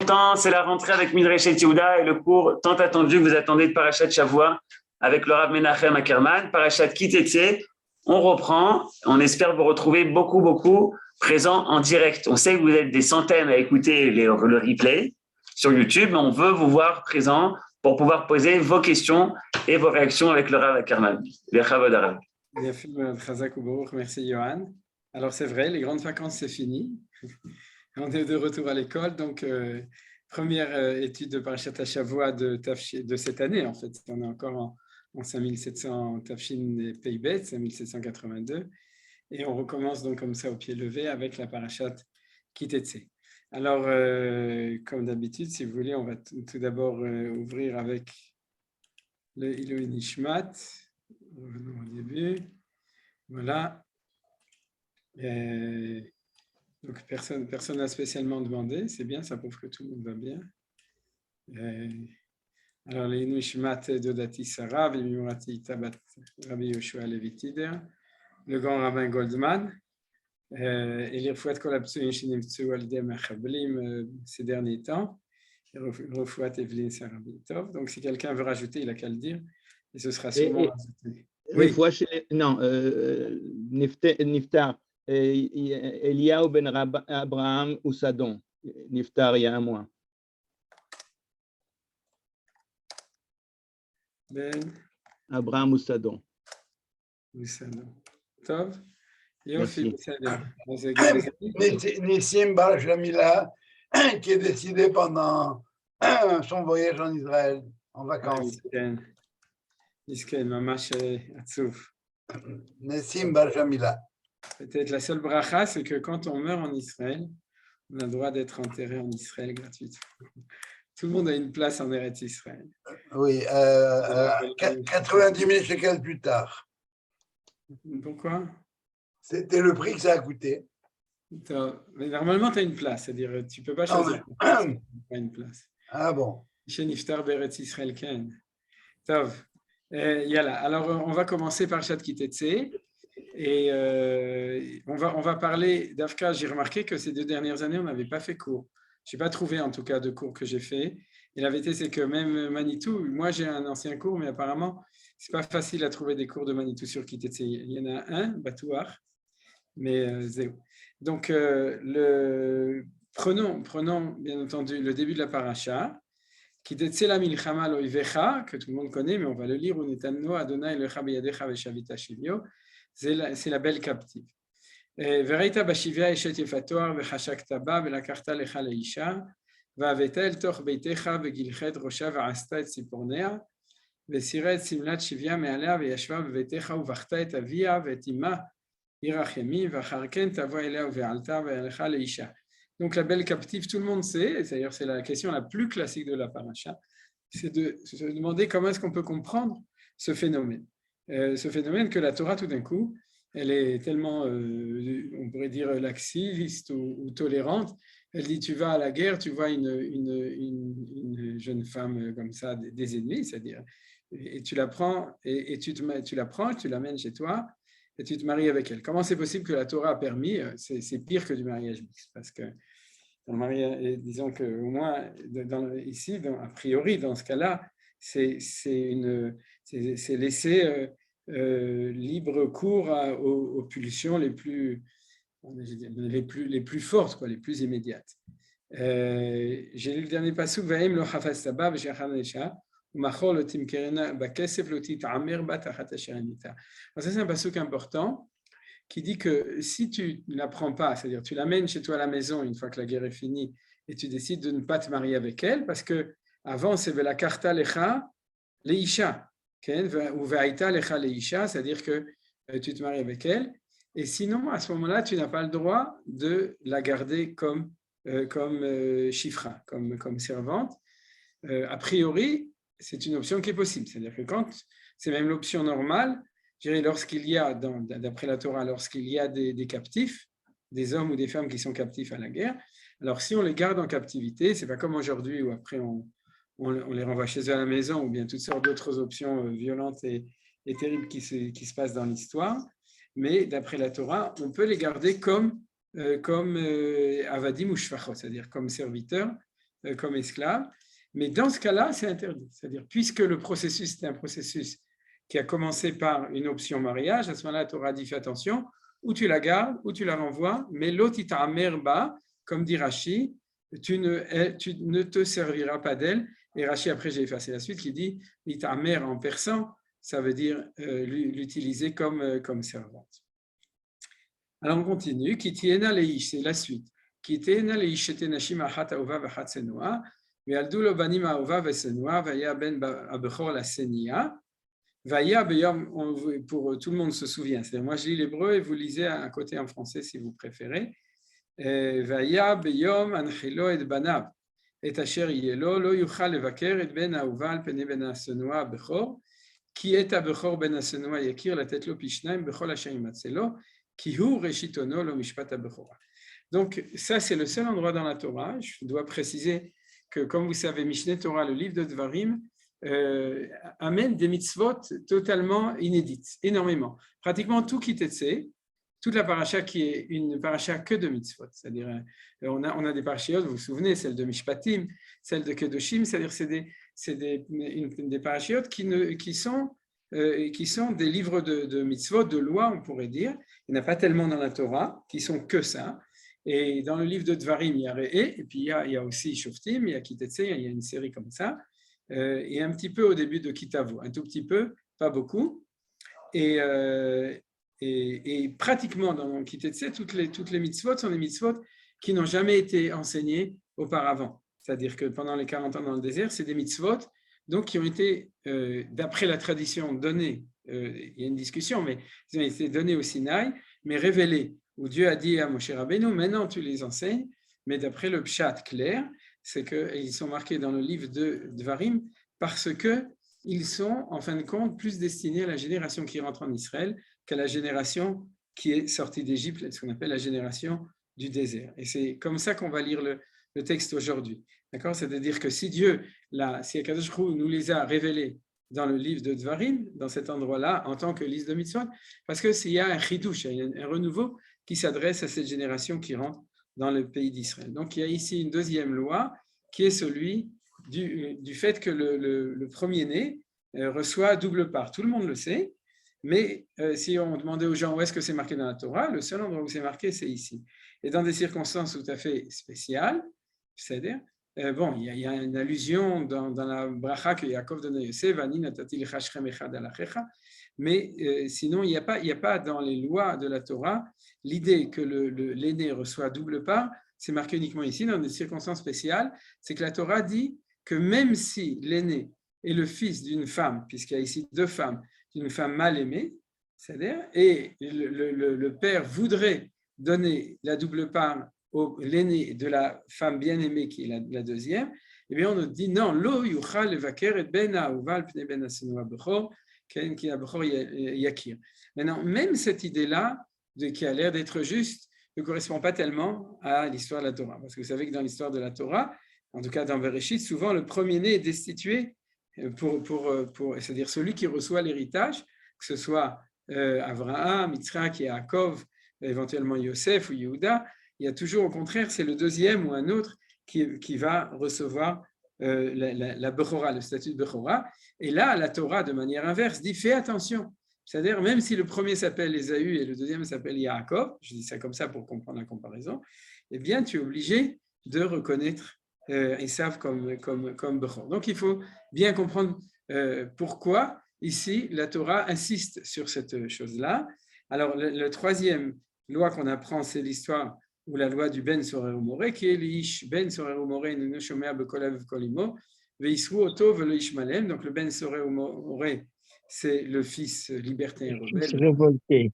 content, c'est la rentrée avec Midrashet Yehuda et le cours tant attendu que vous attendez de Parashat Shavua avec le Rav Menachem Ackerman, Parashat Kitetse. On reprend, on espère vous retrouver beaucoup présents en direct. On sait que vous êtes des centaines à écouter le replay sur YouTube, mais on veut vous voir présents pour pouvoir poser vos questions et vos réactions avec le Rav Ackerman. Merci Johan. Alors c'est vrai, les grandes vacances c'est fini. On est de retour à l'école, donc première étude de Parashat Shavua de cette année en fait. On est encore en 5700 Tafshin et Peibet, 5782, et on recommence donc comme ça au pied levé avec la Parashat Kitetse. Alors comme d'habitude, si vous voulez, on va tout d'abord ouvrir avec le Ilui Nishmat. Revenons au début. Voilà. Donc, personne n'a spécialement demandé. C'est bien, ça prouve que tout le monde va bien. Alors, les Nishmat de Dati Sarah, Vimurati Tabat Rabbi Yoshua Levitider, le grand rabbin Goldman, et les Refouat Kolapsuin Shinimtsu Aldem Achablim ces derniers temps, Refouat Evelyn Sarabhi Tov. Donc, si quelqu'un veut rajouter, il a qu'à le dire, et ce sera sûrement rajouté. Oui. Non, Niftar. Eliyahu ben Abraham Usadon, Niftar il y a un mois. Ben Abraham Usadon. Tov. Merci. Nissim Bar Shamila, qui est décédé pendant son voyage en Israël, en vacances. Nisken, Mamash Atsouf. Nissim Bar Shamila. Peut-être la seule bracha, c'est que quand on meurt en Israël, on a le droit d'être enterré en Israël gratuitement. Tout le monde a une place en Eretz Israël. Oui, 90 000 shekels plus tard. Pourquoi? C'était le prix que ça a coûté. Mais normalement, tu as une place, c'est-à-dire tu ne peux pas choisir une place. Ah bon? Chez Niftar Beretz Israël Ken. Tov. Yalla. Alors, on va commencer par Shat Kitetse. Et on va parler d'Afka. J'ai remarqué que ces 2 dernières années, on n'avait pas fait cours. Je n'ai pas trouvé en tout cas de cours que j'ai fait. Et la vérité, c'est que même Manitou, moi j'ai un ancien cours, mais apparemment, ce n'est pas facile à trouver des cours de Manitou sur Kitetse. Il y en a un, Batouar, mais zéro. Donc, prenons bien entendu le début de la paracha. Kitetse la milchama loivecha, que tout le monde connaît, mais on va le lire. Unetanno Adonai lecha beyadecha veshavita shivyo. C'est la belle captive. Veraita bashivia eshet yefatoar vechashakta ba velakarta lecha leisha vaveta el toch beitecha vegilchet rosha ve'asta et sipornea vesira et simlat shivia me'alea veyashva beveitecha uvachta et avia ve'et ima irachemi v'achar ken tavo elea ve'alta ve'alecha leisha. Donc la belle captive, tout le monde sait, c'est-à-dire c'est la question la plus classique de la paracha, c'est de se demander comment est-ce qu'on peut comprendre ce phénomène. Ce phénomène que la Torah, tout d'un coup, elle est tellement, on pourrait dire, laxiste ou tolérante. Elle dit, tu vas à la guerre, tu vois une jeune femme comme ça, des ennemis, c'est-à-dire, et tu la prends, et tu la prends, tu l'amènes chez toi, et tu te maries avec elle. Comment c'est possible que la Torah a permis? C'est pire que du mariage mixte, parce que dans le mariage, disons qu'au moins, ici, a priori, dans ce cas-là, c'est laisser libre cours aux pulsions les plus fortes, quoi, les plus immédiates. J'ai lu le dernier passage, Vaim lo chafas taba v'shachan leisha umachor lo timkerena bakesef lo tit'amer bat achat asher anita. Ça c'est un passage important qui dit que si tu ne la prends pas, c'est-à-dire tu l'amènes chez toi à la maison une fois que la guerre est finie et tu décides de ne pas te marier avec elle, parce que avant c'est la karta lecha leisha, ou ve'aita lecha leisha, c'est-à-dire que tu te maries avec elle, et sinon à ce moment-là tu n'as pas le droit de la garder comme chifra, comme servante. A priori, c'est une option qui est possible, c'est-à-dire que quand c'est même l'option normale, je dirais lorsqu'il y a, d'après la Torah, lorsqu'il y a des captifs, des hommes ou des femmes qui sont captifs à la guerre, alors si on les garde en captivité, c'est pas comme aujourd'hui où après on les renvoie chez eux à la maison, ou bien toutes sortes d'autres options violentes et terribles qui se passent dans l'histoire, mais d'après la Torah, on peut les garder comme avadim ou shfachot, c'est-à-dire comme serviteurs comme esclaves. Mais dans ce cas-là, c'est interdit. C'est-à-dire, puisque le processus est un processus qui a commencé par une option mariage, à ce moment-là, tu auras dit fais attention, ou tu la gardes, ou tu la renvoies, mais l'otita merba, comme dit Rashi, tu ne te serviras pas d'elle. Et Rashi, après, j'ai effacé la suite, qui dit l'itamer en persan, ça veut dire l'utiliser comme servante. Alors, on continue. Kitiena leish, c'est la suite. Kitiena leish ete nashim achat aova v'achat senua, ve'aldu lo banim aova v'senua, vaya ben abechor la senia. Vaya beyom, pour tout le monde se souvient. C'est-à-dire, moi, je lis l'hébreu et vous lisez à côté en français si vous préférez. Vaya beyom anchilo et banav. Et asher yelo lo yuchal levaker et ben aova al pene ben asenua abechor. Qui est abechor ben asenua yakir la tête lo pishnaim bechol asher imatzelo. Donc, ça, c'est le seul endroit dans la Torah. Je dois préciser que, comme vous savez, Mishneh Torah, le livre de Dvarim, amène des mitzvot totalement inédites, énormément. Pratiquement tout Kitetsé, toute la paracha qui est une paracha que de mitzvot. C'est-à-dire, on a des parachiotes, vous vous souvenez, celle de Mishpatim, celle de Kedoshim, c'est-à-dire c'est des parachiotes qui sont des livres de mitzvot, de lois, on pourrait dire. Il n'y en a pas tellement dans la Torah, qui sont que ça. Et dans le livre de Dvarim, il y a Re'e, et puis il y a aussi Shoftim, il y a Kitetse, il y a une série comme ça. Et un petit peu au début de Kitavu, un tout petit peu, pas beaucoup. Et pratiquement dans Kitetse, toutes les mitzvot sont des mitzvot qui n'ont jamais été enseignées auparavant. C'est-à-dire que pendant les 40 ans dans le désert, c'est des mitzvot donc, qui ont été, d'après la tradition, donnés, il y a une discussion, mais ils ont été donnés au Sinaï, mais révélés, où Dieu a dit à Moshe Rabbeinu, maintenant tu les enseignes, mais d'après le pshat clair, c'est qu'ils sont marqués dans le livre de Dvarim, parce qu'ils sont, en fin de compte, plus destinés à la génération qui rentre en Israël qu'à la génération qui est sortie d'Égypte, ce qu'on appelle la génération du désert. Et c'est comme ça qu'on va lire le texte aujourd'hui. D'accord ? C'est-à-dire que si Dieu, si Akadosh Baruch Hu nous les a révélés dans le livre de Dvarim, dans cet endroit-là, en tant que liste de mitzvot, parce qu'il y a un chidouche, il y a un renouveau qui s'adresse à cette génération qui rentre dans le pays d'Israël. Donc il y a ici une deuxième loi qui est celui du fait que le premier-né reçoit double part. Tout le monde le sait, mais si on demandait aux gens où est-ce que c'est marqué dans la Torah, le seul endroit où c'est marqué, c'est ici. Et dans des circonstances tout à fait spéciales, c'est-à-dire, bon, il y a une allusion dans la bracha que Yaakov donne à Yosef, Ani natati lecha shechem echad al achecha, mais sinon, il n'y a pas dans les lois de la Torah l'idée que l'aîné reçoit double part, c'est marqué uniquement ici, dans des circonstances spéciales, c'est que la Torah dit que même si l'aîné est le fils d'une femme, puisqu'il y a ici deux femmes, d'une femme mal aimée, c'est-à-dire, et le père voudrait donner la double part l'aîné de la femme bien-aimée qui est la deuxième, eh bien on nous dit non, lo yuchal levaker et ben ha'uval pnei ben ha'senua bechor, ken ki ha'bechor yakir. Maintenant, même cette idée-là, qui a l'air d'être juste, ne correspond pas tellement à l'histoire de la Torah. Parce que vous savez que dans l'histoire de la Torah, en tout cas dans Bereshit, souvent le premier-né est destitué, c'est-à-dire celui qui reçoit l'héritage, que ce soit Avraham, Yitzhak et Yaakov, éventuellement Yosef ou Yehuda, il y a toujours au contraire, c'est le deuxième ou un autre qui va recevoir la Bechora, le statut de Bechora. Et là, la Torah, de manière inverse, dit fais attention. C'est-à-dire, même si le premier s'appelle Ésaü et le deuxième s'appelle Yaakov, je dis ça comme ça pour comprendre la comparaison, eh bien, tu es obligé de reconnaître Esav comme Bechor. Donc, il faut bien comprendre pourquoi, ici, la Torah insiste sur cette chose-là. Alors, la troisième loi qu'on apprend, c'est l'histoire ou la loi du Ben Sorer Umore, qui est l'Ish Ben Sorer Umore, Nunu Shomea Bekolav Kolimo, Veisru Oto Velo Ishmalem. Donc, le Ben Sorer Umore, c'est le fils libertin et rebelle. Révolté.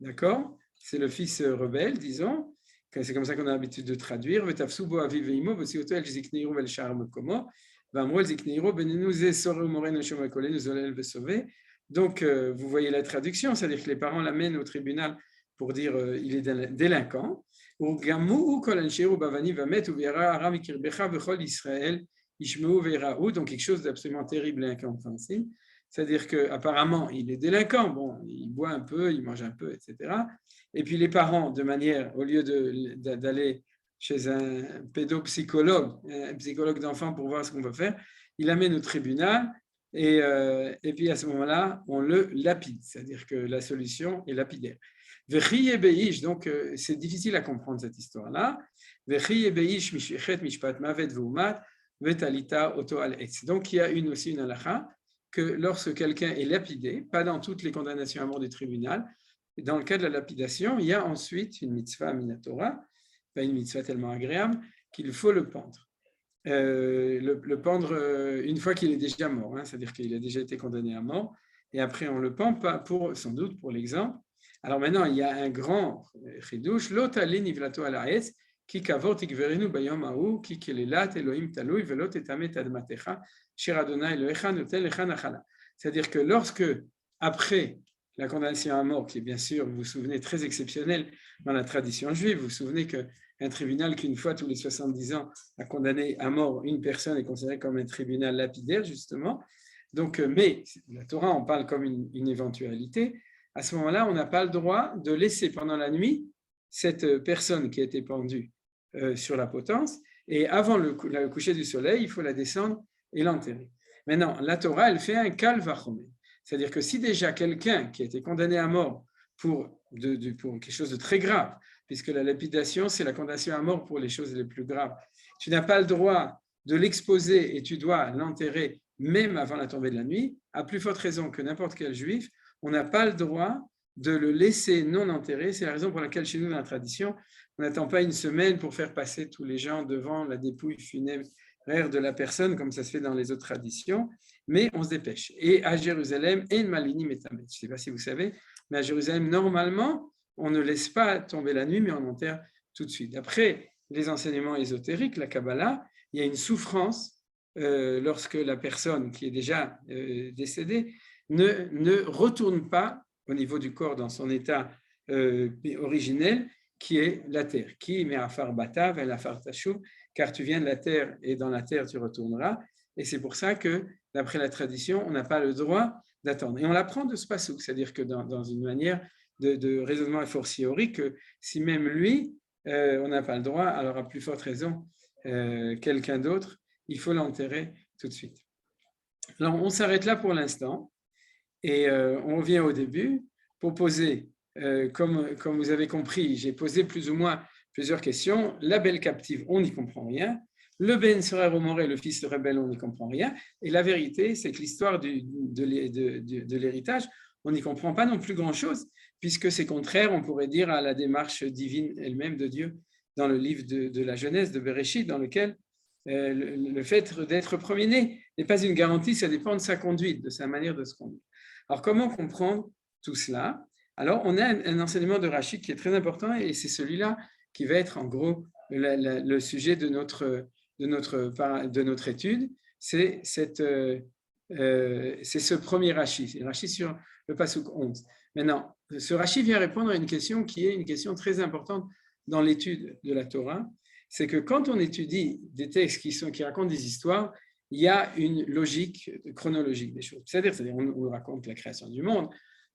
D'accord ? C'est le fils rebelle, disons. C'est comme ça qu'on a l'habitude de traduire. Vetafsu bo aviv veimo, vesioto el zikneiru vel shar mekomo, vamro el zikneiru benenu ze sorer umore neshom kolenu zolel vesove. Donc, vous voyez la traduction, c'est-à-dire que les parents l'amènent au tribunal pour dire il est délinquant. Ou gamu ou kol ansheru bavani vamet ou vera aram ikirbecha vechol Israël ishmeu veraou. Donc, quelque chose d'absolument terrible et incompréhensible. C'est-à-dire qu'apparemment, il est délinquant, bon, il boit un peu, il mange un peu, etc. Et puis les parents, de manière, au lieu d'aller chez un pédopsychologue, un psychologue d'enfants pour voir ce qu'on peut faire. Il l'amène au tribunal et puis à ce moment-là, on le lapide, c'est-à-dire que la solution est lapidaire. Donc c'est difficile à comprendre cette histoire-là. Donc il y a aussi une halakha que lorsque quelqu'un est lapidé, pas dans toutes les condamnations à mort du tribunal, dans le cas de la lapidation, il y a ensuite une mitzvah minatora, pas une mitzvah tellement agréable, qu'il faut le pendre. Le pendre une fois qu'il est déjà mort, hein, c'est-à-dire qu'il a déjà été condamné à mort, et après on le pend, sans doute pour l'exemple. Alors maintenant, il y a un grand chidouche, l'otali nivlato ala etz, ki kavot ikverinu bayom hahu, ki kelelat Elohim talui velot etamet admatecha, shir Adonai Elohecha noten lecha nachala. C'est-à-dire que lorsque, après la condamnation à mort, qui est bien sûr, vous vous souvenez, très exceptionnelle dans la tradition juive, vous vous souvenez qu'un tribunal qu'une fois tous les 70 ans a condamné à mort une personne est considéré comme un tribunal lapidaire, justement. Donc, mais la Torah en parle comme une éventualité. À ce moment-là, on n'a pas le droit de laisser pendant la nuit cette personne qui a été pendue sur la potence, et avant le coucher du soleil, il faut la descendre et l'enterrer. Maintenant, la Torah, elle fait un kal vachomer. C'est-à-dire que si déjà quelqu'un qui a été condamné à mort pour quelque chose de très grave, puisque la lapidation, c'est la condamnation à mort pour les choses les plus graves, tu n'as pas le droit de l'exposer et tu dois l'enterrer même avant la tombée de la nuit, à plus forte raison que n'importe quel juif, on n'a pas le droit de le laisser non enterré. C'est la raison pour laquelle chez nous, dans la tradition, on n'attend pas une semaine pour faire passer tous les gens devant la dépouille funéraire de la personne, comme ça se fait dans les autres traditions, mais on se dépêche. Et à Jérusalem, en malini metamet. Je ne sais pas si vous savez, mais à Jérusalem, normalement, on ne laisse pas tomber la nuit, mais on enterre tout de suite. Après les enseignements ésotériques, la Kabbalah, il y a une souffrance lorsque la personne qui est déjà décédée ne retourne pas au niveau du corps dans son état originel, qui est la terre. Qui met afar batav et afar tachouv, car tu viens de la terre et dans la terre tu retourneras. Et c'est pour ça que, d'après la tradition, on n'a pas le droit d'attendre. Et on l'apprend de ce passouk, c'est-à-dire que dans une manière de raisonnement a fortiori, que si même lui, on n'a pas le droit, alors à plus forte raison, quelqu'un d'autre, il faut l'enterrer tout de suite. Alors, on s'arrête là pour l'instant et on revient au début pour poser, comme vous avez compris, j'ai posé plus ou moins plusieurs questions. La belle captive, on n'y comprend rien. Le Ben Sera Romoré, le fils de rebelle, on n'y comprend rien. Et la vérité, c'est que l'histoire de l'héritage, on n'y comprend pas non plus grand-chose, puisque c'est contraire, on pourrait dire, à la démarche divine elle-même de Dieu dans le livre de la Genèse, de Bereshit, dans lequel le fait d'être premier-né n'est pas une garantie, ça dépend de sa conduite, de sa manière de se conduire. Alors, comment comprendre tout cela? Alors, on a un enseignement de Rashi qui est très important et c'est celui-là qui va être en gros le sujet de notre étude. C'est ce premier Rashi, c'est Rashi sur le Pasuk 11. Maintenant, ce Rashi vient répondre à une question qui est une question très importante dans l'étude de la Torah. C'est que quand on étudie des textes qui racontent des histoires, il y a une logique chronologique des choses. C'est-à-dire on raconte la création du monde,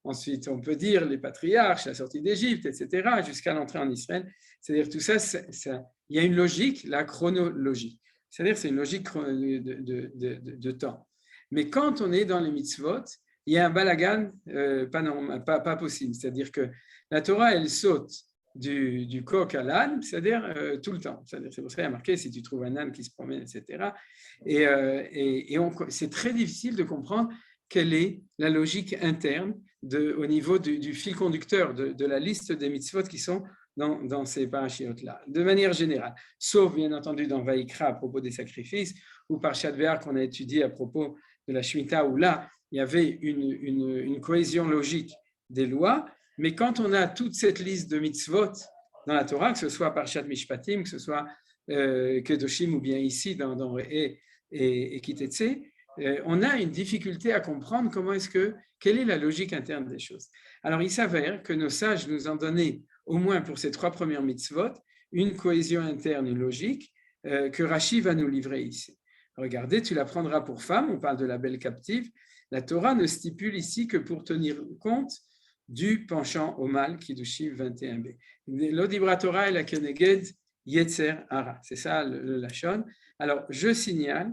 ensuite on peut dire les patriarches, la sortie d'Égypte, etc., jusqu'à l'entrée en Israël. C'est-à-dire tout ça, il y a une logique, la chronologie. C'est-à-dire c'est une logique de temps. Mais quand on est dans les mitzvot, il y a un balagan pas possible. C'est-à-dire que la Torah, elle saute du coq à l'âne, c'est-à-dire tout le temps. C'est pour ça qu'il y a marqué si tu trouves un âne qui se promène, etc. Et c'est très difficile de comprendre quelle est la logique interne au niveau du fil conducteur de la liste des mitzvot qui sont dans ces parachiotes-là, de manière générale. Sauf, bien entendu, dans Vaïkra à propos des sacrifices, ou par Shadvéar qu'on a étudié à propos de la Shemitah, où là, il y avait une cohésion logique des lois. Mais quand on a toute cette liste de mitzvot dans la Torah, que ce soit Parshat Mishpatim, que ce soit Kedoshim ou bien ici dans Re'eh et Kitetse, on a une difficulté à comprendre quelle est la logique interne des choses. Alors il s'avère que nos sages nous ont donné, au moins pour ces 3 premières mitzvot, une cohésion interne, une logique que Rashi va nous livrer ici. Regardez, tu la prendras pour femme, on parle de la belle captive. La Torah ne stipule ici que pour tenir compte du penchant au mal, Kiddushim 21b. L'odibra Torah et la Keneged Yetzer Hara. C'est ça le Lachon. Alors, je signale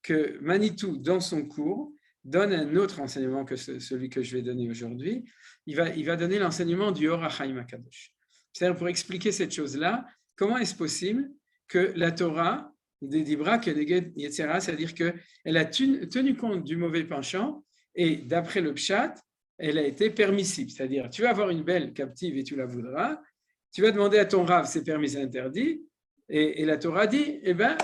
que Manitou, dans son cours, donne un autre enseignement que celui que je vais donner aujourd'hui. Il va donner l'enseignement du Or HaChaim HaKadosh. C'est-à-dire, pour expliquer cette chose-là, comment est-ce possible que la Torah des Dibra Keneged Yetzer Hara, c'est-à-dire qu'elle a tenu compte du mauvais penchant et d'après le Pshat, elle a été permissible. C'est-à-dire, tu vas avoir une belle captive et tu la voudras, tu vas demander à ton Rav, c'est permis, c'est interdit, et la Torah dit, eh bien,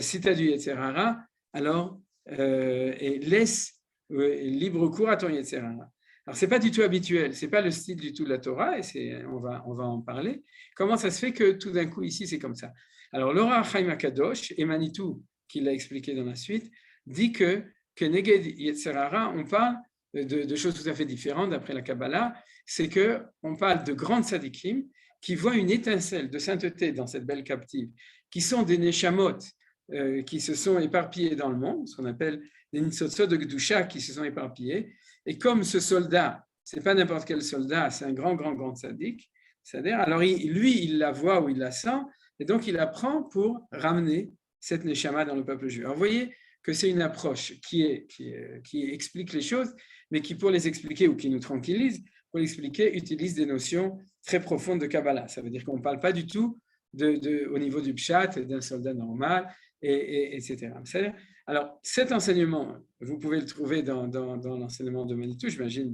si tu as du Yetzer Hara, alors et laisse libre cours à ton Yetzer Hara. Alors, ce n'est pas du tout habituel, ce n'est pas le style du tout de la Torah, et on va en parler. Comment ça se fait que tout d'un coup, ici, c'est comme ça? Alors, l'Or HaChaim HaKadosh, et Manitou, qui l'a expliqué dans la suite, dit que Neged Yetzer Hara, on parle de choses tout à fait différentes d'après la Kabbalah, c'est qu'on parle de grandes tzadikim qui voient une étincelle de sainteté dans cette belle captive, qui sont des neshamot qui se sont éparpillés dans le monde, ce qu'on appelle des nitzotzot de Gdusha qui se sont éparpillés. Et comme ce soldat, ce n'est pas n'importe quel soldat, c'est un grand tzadik, c'est-à-dire, alors lui, il la voit ou il la sent, et donc il la prend pour ramener cette neshama dans le peuple juif. Alors vous voyez que c'est une approche qui explique les choses, mais qui, pour les expliquer ou qui nous tranquillise, pour l'expliquer, utilise des notions très profondes de Kabbalah. Ça veut dire qu'on ne parle pas du tout au niveau du pshat, d'un soldat normal, etc. Alors, cet enseignement, vous pouvez le trouver dans l'enseignement de Manitou, j'imagine,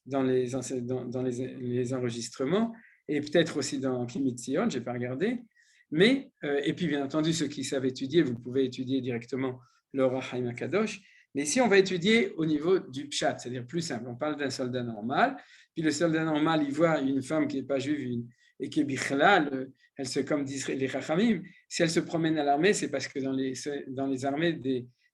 dans les enregistrements, et peut-être aussi dans Kimitzion, je n'ai pas regardé. Mais, et puis, bien entendu, ceux qui savent étudier, vous pouvez étudier directement l'Or HaChaim HaKadosh. Mais ici, on va étudier au niveau du pshat, c'est-à-dire plus simple. On parle d'un soldat normal, puis le soldat normal, il voit une femme qui n'est pas juive et qui est bichlal, elle se, comme disent les chachamim, si elle se promène à l'armée, c'est parce que dans les armées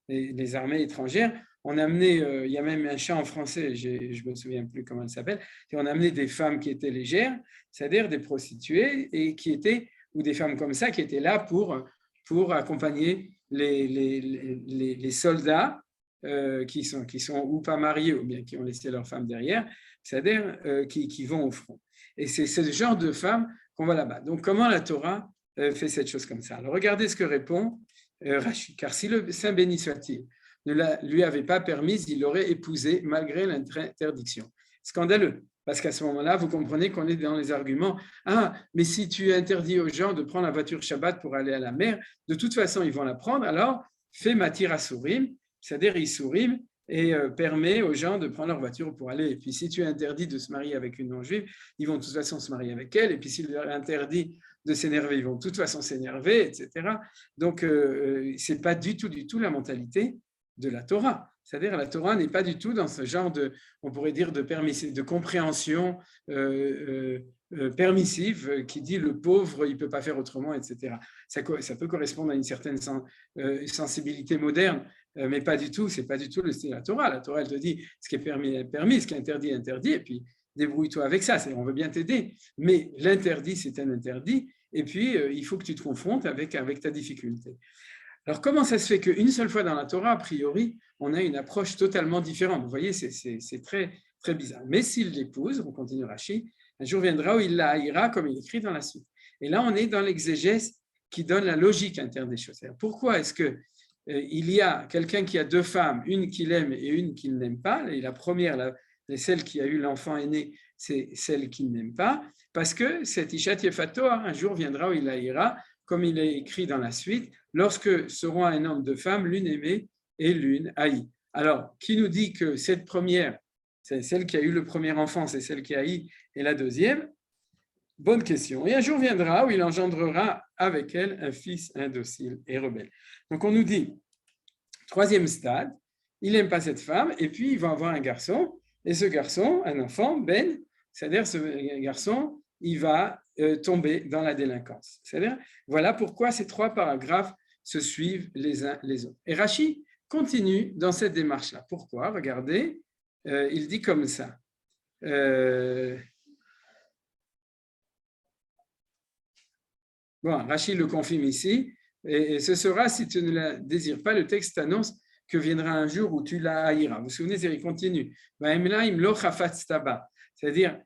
les armées étrangères, on a amené, il y a même un chant en français, je ne me souviens plus comment elle s'appelle, on a amené des femmes qui étaient légères, c'est-à-dire des prostituées, et qui étaient, ou des femmes comme ça, qui étaient là pour accompagner les soldats qui sont ou pas mariés, ou bien qui ont laissé leurs femmes derrière, c'est-à-dire qui vont au front. Et c'est ce genre de femmes qu'on voit là-bas. Donc, comment la Torah fait cette chose comme ça? Alors, regardez ce que répond Rashi. Car si le Saint béni soit-il ne lui avait pas permise, il l'aurait épousée malgré l'interdiction. Scandaleux, parce qu'à ce moment-là, vous comprenez qu'on est dans les arguments. Ah, mais si tu interdis aux gens de prendre la voiture Shabbat pour aller à la mer, de toute façon, ils vont la prendre, alors fais matir asurim, c'est-à-dire isurim, et permet aux gens de prendre leur voiture pour aller. Et puis, si tu interdis de se marier avec une non-juive, ils vont de toute façon se marier avec elle. Et puis, s'il leur interdit de s'énerver, ils vont de toute façon s'énerver, etc. Donc, ce n'est pas du tout la mentalité de la Torah. C'est-à-dire, la Torah n'est pas du tout dans ce genre on pourrait dire, de compréhension permissive qui dit le pauvre, il ne peut pas faire autrement, etc. Ça peut correspondre à une certaine sensibilité moderne, mais pas du tout, c'est pas du tout le style de la Torah. La Torah, elle te dit ce qui est permis est permis, ce qui est interdit est interdit, et puis débrouille-toi avec ça, on veut bien t'aider. Mais l'interdit, c'est un interdit, et puis il faut que tu te confrontes avec ta difficulté. Alors, comment ça se fait qu'une seule fois dans la Torah, a priori, on a une approche totalement différente? Vous voyez, c'est très, très bizarre. Mais s'il l'épouse, on continue Rashi, un jour viendra où il la haïra, comme il écrit dans la suite. Et là, on est dans l'exégèse qui donne la logique interne des choses. Pourquoi est-ce que il y a quelqu'un qui a deux femmes, une qu'il aime et une qu'il n'aime pas, et la première, celle qui a eu l'enfant aîné, c'est celle qu'il n'aime pas, parce que cette Ishat Yefato, un jour viendra où il la haïra, comme il est écrit dans la suite, lorsque seront un homme de femmes, l'une aimée et l'une haïe. Alors, qui nous dit que cette première, c'est celle qui a eu le premier enfant, c'est celle qui a haï, et la deuxième? Bonne question. Et un jour viendra où il engendrera avec elle un fils indocile et rebelle. Donc, on nous dit, troisième stade, il n'aime pas cette femme, et puis il va avoir un garçon, et ce garçon, un enfant, Ben, c'est-à-dire ce garçon, il va tomber dans la délinquance. C'est-à-dire, voilà pourquoi ces trois paragraphes se suivent les uns les autres. Et Rashi continue dans cette démarche-là. Pourquoi? Regardez, il dit comme ça. Bon, Rashi le confirme ici, et ce sera, si tu ne la désires pas, le texte annonce que viendra un jour où tu la haïras. Vous vous souvenez, il continue. C'est-à-dire,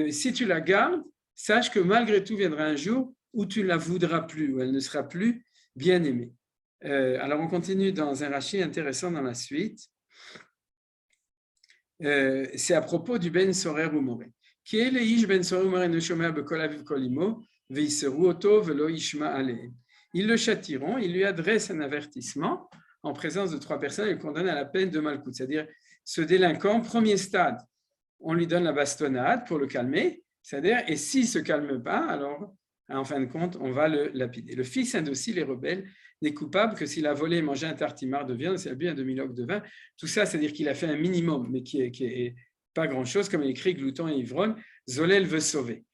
si tu la gardes, sache que malgré tout viendra un jour ou tu ne la voudras plus, ou elle ne sera plus bien aimée. Alors on continue dans un Rashi intéressant dans la suite. C'est à propos du Ben Sorer ou Moré. Qui est le Ish Ben Sorer ou Moré ne shomea bekol aviv kol imo veiseru oto velo ishma alehem. Ils le châtiront, ils lui adressent un avertissement en présence de 3 personnes et le condamnent à la peine de Malkout. C'est-à-dire, ce délinquant, premier stade, on lui donne la bastonnade pour le calmer, c'est-à-dire, et s'il ne se calme pas, alors, en fin de compte, on va le lapider. Le fils indocile et rebelle n'est coupable que s'il a volé et mangé un tartimar de viande, s'il a bu un demi-loque de vin. Tout ça, c'est-à-dire qu'il a fait un minimum, mais qui est pas grand-chose, comme il écrit glouton et ivrogne, Zolel veut sauver.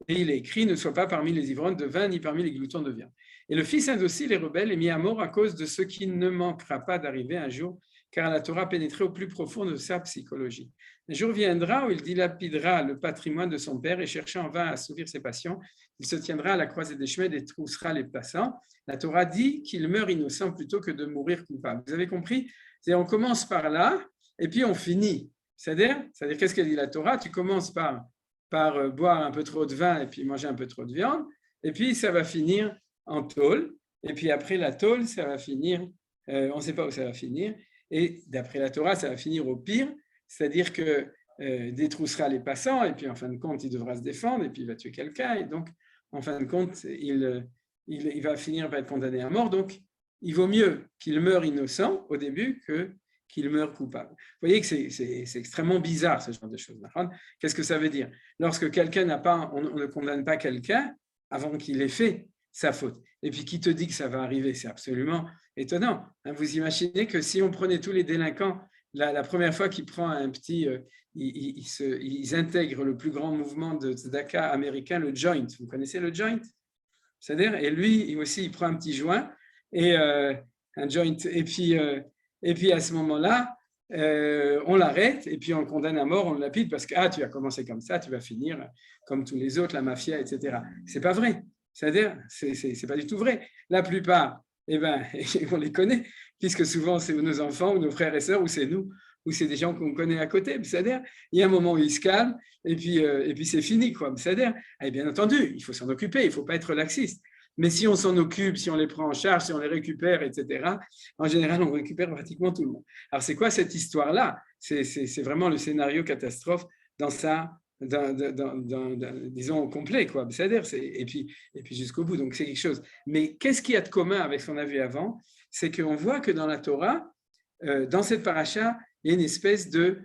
Et il est écrit, ne sois pas parmi les ivrognes de vin, ni parmi les gloutons de viande. Et le fils indocile et rebelle est mis à mort à cause de ce qui ne manquera pas d'arriver un jour, car la Torah pénétrait au plus profond de sa psychologie. Un jour viendra où il dilapidera le patrimoine de son père et cherchant en vain à assouvir ses passions, il se tiendra à la croisée des chemins et détroussera les passants. La Torah dit qu'il meurt innocent plutôt que de mourir coupable. Vous avez compris? C'est-à-dire, on commence par là et puis on finit. C'est-à-dire qu'est-ce qu'elle dit la Torah? Tu commences par boire un peu trop de vin et puis manger un peu trop de viande, et puis ça va finir en tôle, et puis après la tôle, ça va finir, on ne sait pas où ça va finir, et d'après la Torah, ça va finir au pire, c'est-à-dire que détroussera les passants, et puis en fin de compte, il devra se défendre, et puis il va tuer quelqu'un, et donc en fin de compte, il va finir par être condamné à mort, donc il vaut mieux qu'il meure innocent au début qu'il meure coupable. Vous voyez que c'est extrêmement bizarre ce genre de choses. Qu'est-ce que ça veut dire? Lorsque quelqu'un n'a pas, on ne condamne pas quelqu'un avant qu'il ait fait sa faute. Et puis qui te dit que ça va arriver? C'est absolument étonnant. Vous imaginez que si on prenait tous les délinquants, la première fois qu'il prend un petit, ils intègrent le plus grand mouvement de tzedaka américain, le joint. Vous connaissez le joint? C'est-à-dire, et lui aussi, il prend un petit joint et un joint, et puis à ce moment-là, on l'arrête et puis on le condamne à mort, on le lapide parce que tu as commencé comme ça, tu vas finir comme tous les autres, la mafia, etc. C'est pas vrai. C'est-à-dire, c'est pas du tout vrai. La plupart, on les connaît, puisque souvent c'est nos enfants ou nos frères et sœurs ou c'est nous ou c'est des gens qu'on connaît à côté. C'est-à-dire, il y a un moment où ils se calment et puis c'est fini, quoi. C'est-à-dire, bien entendu, il faut s'en occuper, il ne faut pas être laxiste. Mais si on s'en occupe, si on les prend en charge, si on les récupère, etc., en général, on récupère pratiquement tout le monde. Alors, c'est quoi cette histoire-là? C'est vraiment le scénario catastrophe dans disons, complet, quoi. C'est-à-dire, et puis jusqu'au bout. Donc, c'est quelque chose. Mais qu'est-ce qu'il y a de commun avec ce qu'on a vu avant? C'est qu'on voit que dans la Torah, dans cette paracha, il y a une espèce de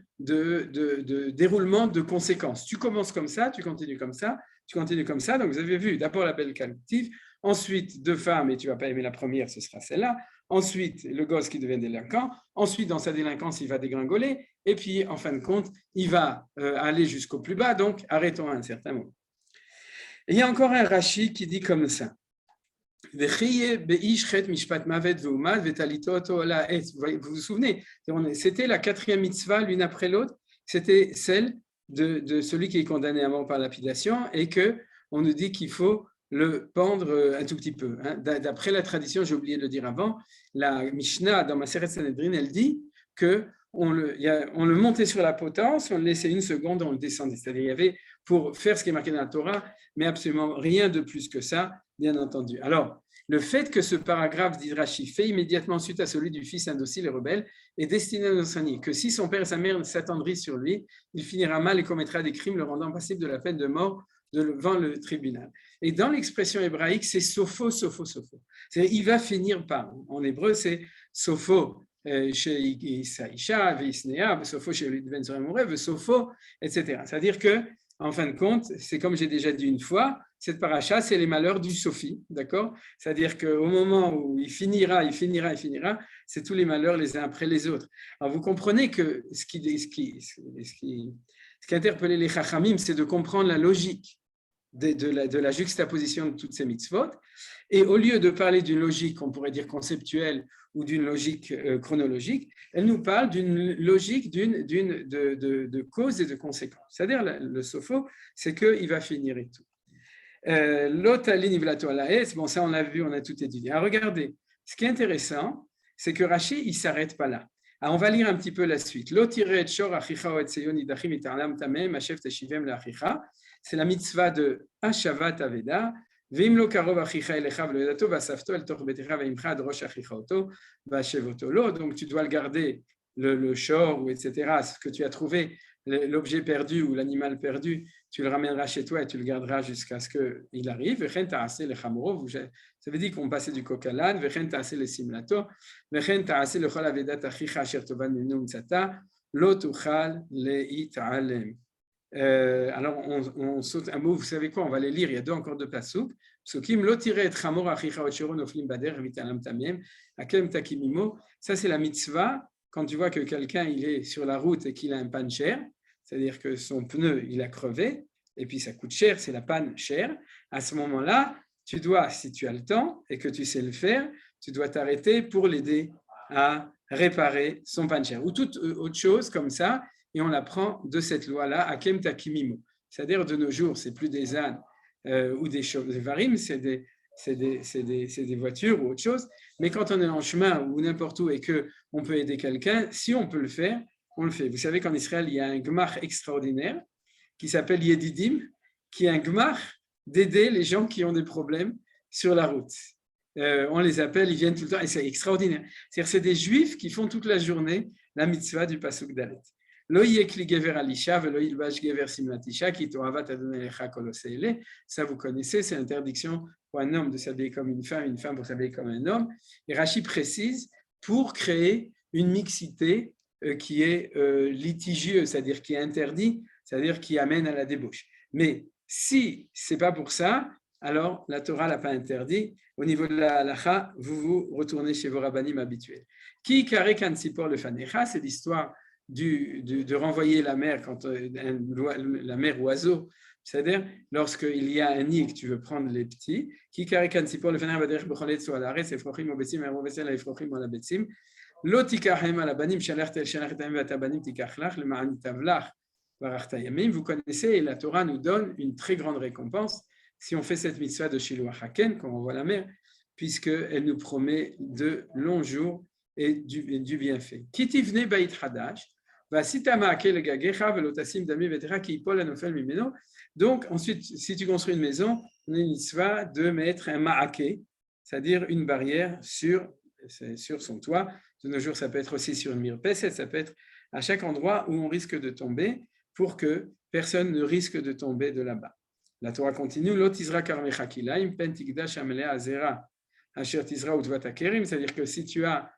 déroulement de conséquences. Tu commences comme ça, tu continues comme ça, tu continues comme ça. Donc, vous avez vu d'abord la belle captive, ensuite 2 femmes, et tu ne vas pas aimer la première, ce sera celle-là. Ensuite, le gosse qui devient délinquant. Ensuite, dans sa délinquance, il va dégringoler. Et puis, en fin de compte, il va aller jusqu'au plus bas. Donc, arrêtons à un certain moment. Et il y a encore un Rashi qui dit comme ça. Vous vous souvenez, c'était la 4e mitzvah l'une après l'autre, c'était celle de celui qui est condamné à mort par lapidation et qu'on nous dit qu'il faut le pendre un tout petit peu. D'après la tradition, j'ai oublié de le dire avant, la Mishnah dans Maseret Sanhedrin, elle dit qu'on le montait sur la potence, on le laissait 1 seconde, on le descendait. C'est-à-dire il y avait, pour faire ce qui est marqué dans la Torah, mais absolument rien de plus que ça, bien entendu. Alors, le fait que ce paragraphe d'Idrashi fait immédiatement suite à celui du fils indocile et rebelle est destiné à nous enseigner que si son père et sa mère s'attendrissent sur lui, il finira mal et commettra des crimes le rendant passible de la peine de mort devant le tribunal. Et dans l'expression hébraïque, c'est sopho, sopho, sopho. C'est-à-dire, il va finir par, en hébreu, c'est sopho chez Isha, Veisnea, sopho chez Ben Zoremorev, sopho, etc. C'est-à-dire que, en fin de compte, c'est comme j'ai déjà dit une fois, cette paracha, c'est les malheurs du Sophie, d'accord? C'est-à-dire qu'au moment où il finira, c'est tous les malheurs les uns après les autres. Alors vous comprenez que ce qui interpellait les Chachamim, c'est de comprendre la logique de la juxtaposition de toutes ces mitzvot. Et au lieu de parler d'une logique, on pourrait dire conceptuelle, ou d'une logique chronologique, elle nous parle d'une logique de cause et de conséquence. C'est-à-dire, le sopho, c'est qu'il va finir et tout. L'autre ligne, bon, ça on l'a vu, on a tout étudié. Alors, regardez, ce qui est intéressant, c'est que Rashi, il ne s'arrête pas là. Alors, on va lire un petit peu la suite. C'est la mitzvah de Hashavat Aveda, ואם לא קרוב אחיך אליך ולא ידעתו, ואספתו אל תוך ביתך ועמך עד ראש אחיך אותו, והשב אותו לו. Donc tu dois le garder, le shor, ou etc., ce que tu as trouvé, l'objet perdu ou l'animal perdu, tu le ramèneras chez toi et tu le garderas jusqu'à ce qu'il arrive. וכן תעשה לחמורו, ça veut dire qu'on passait du coq à l'âne, וכן תעשה לשמלתו, וכן תעשה לכל אבדת אחיך אשר תאבד ממנו ומצאתה, לא תוכל להתעלם. Alors on saute un mot, vous savez quoi, on va les lire, il y a encore deux pasuk. Psukim, lo tire et chamor achicha otshero noflim bader vitalam tamiem, akem takimimo. Ça c'est la mitzvah, quand tu vois que quelqu'un il est sur la route et qu'il a un panne cher, c'est-à-dire que son pneu il a crevé, et puis ça coûte cher, c'est la panne chère. À ce moment-là, tu dois, si tu as le temps et que tu sais le faire, tu dois t'arrêter pour l'aider à réparer son panne cher. Ou toute autre chose comme ça. Et on apprend de cette loi-là, Akem Takimimo. C'est-à-dire, de nos jours, c'est plus des ânes ou des varim, c'est des voitures ou autre chose. Mais quand on est en chemin ou n'importe où et qu'on peut aider quelqu'un, si on peut le faire, on le fait. Vous savez qu'en Israël, il y a un gmach extraordinaire qui s'appelle Yedidim, qui est un gmach d'aider les gens qui ont des problèmes sur la route. On les appelle, ils viennent tout le temps, et c'est extraordinaire. C'est-à-dire, c'est des juifs qui font toute la journée la mitzvah du pasuk dalet. Ça, vous connaissez, c'est l'interdiction pour un homme de s'habiller comme une femme pour s'habiller comme un homme. Et Rashi précise pour créer une mixité qui est litigieuse, c'est-à-dire qui est interdite, c'est-à-dire qui amène à la débauche. Mais si ce n'est pas pour ça, alors la Torah ne l'a pas interdit. Au niveau de la halacha, vous retournez chez vos rabbanim habituels. Qui kare kan tzipor lefanecha, c'est l'histoire de renvoyer la mère quand la mère oiseau, c'est-à-dire lorsqu'il y a un nid et que tu veux prendre les petits, qui karikan sipor le faner baderech b'cholet sur la res efrochim obetzim erovesel efrochim ala betzim lo tikachem ala banim shalach tel shalach etam v'atabanim tikachlach le ma'an tavlach varachta yamim. Vous connaissez, et la Torah nous donne une très grande récompense si on fait cette mitzvah de Shiluach Haken quand on voit la mère, puisqu'elle nous promet de longs jours et du bienfait. Kitivne bait hadash. Donc, ensuite, si tu construis une maison, on a une mitzvah de mettre un ma'ake, c'est-à-dire une barrière sur son toit. De nos jours, ça peut être aussi sur une mirpeset, ça peut être à chaque endroit où on risque de tomber pour que personne ne risque de tomber de là-bas. La Torah continue, l'otizra karmecha kilaim, pentikdash amelea azera, asher tizra utvat akerim, c'est-à-dire que si tu as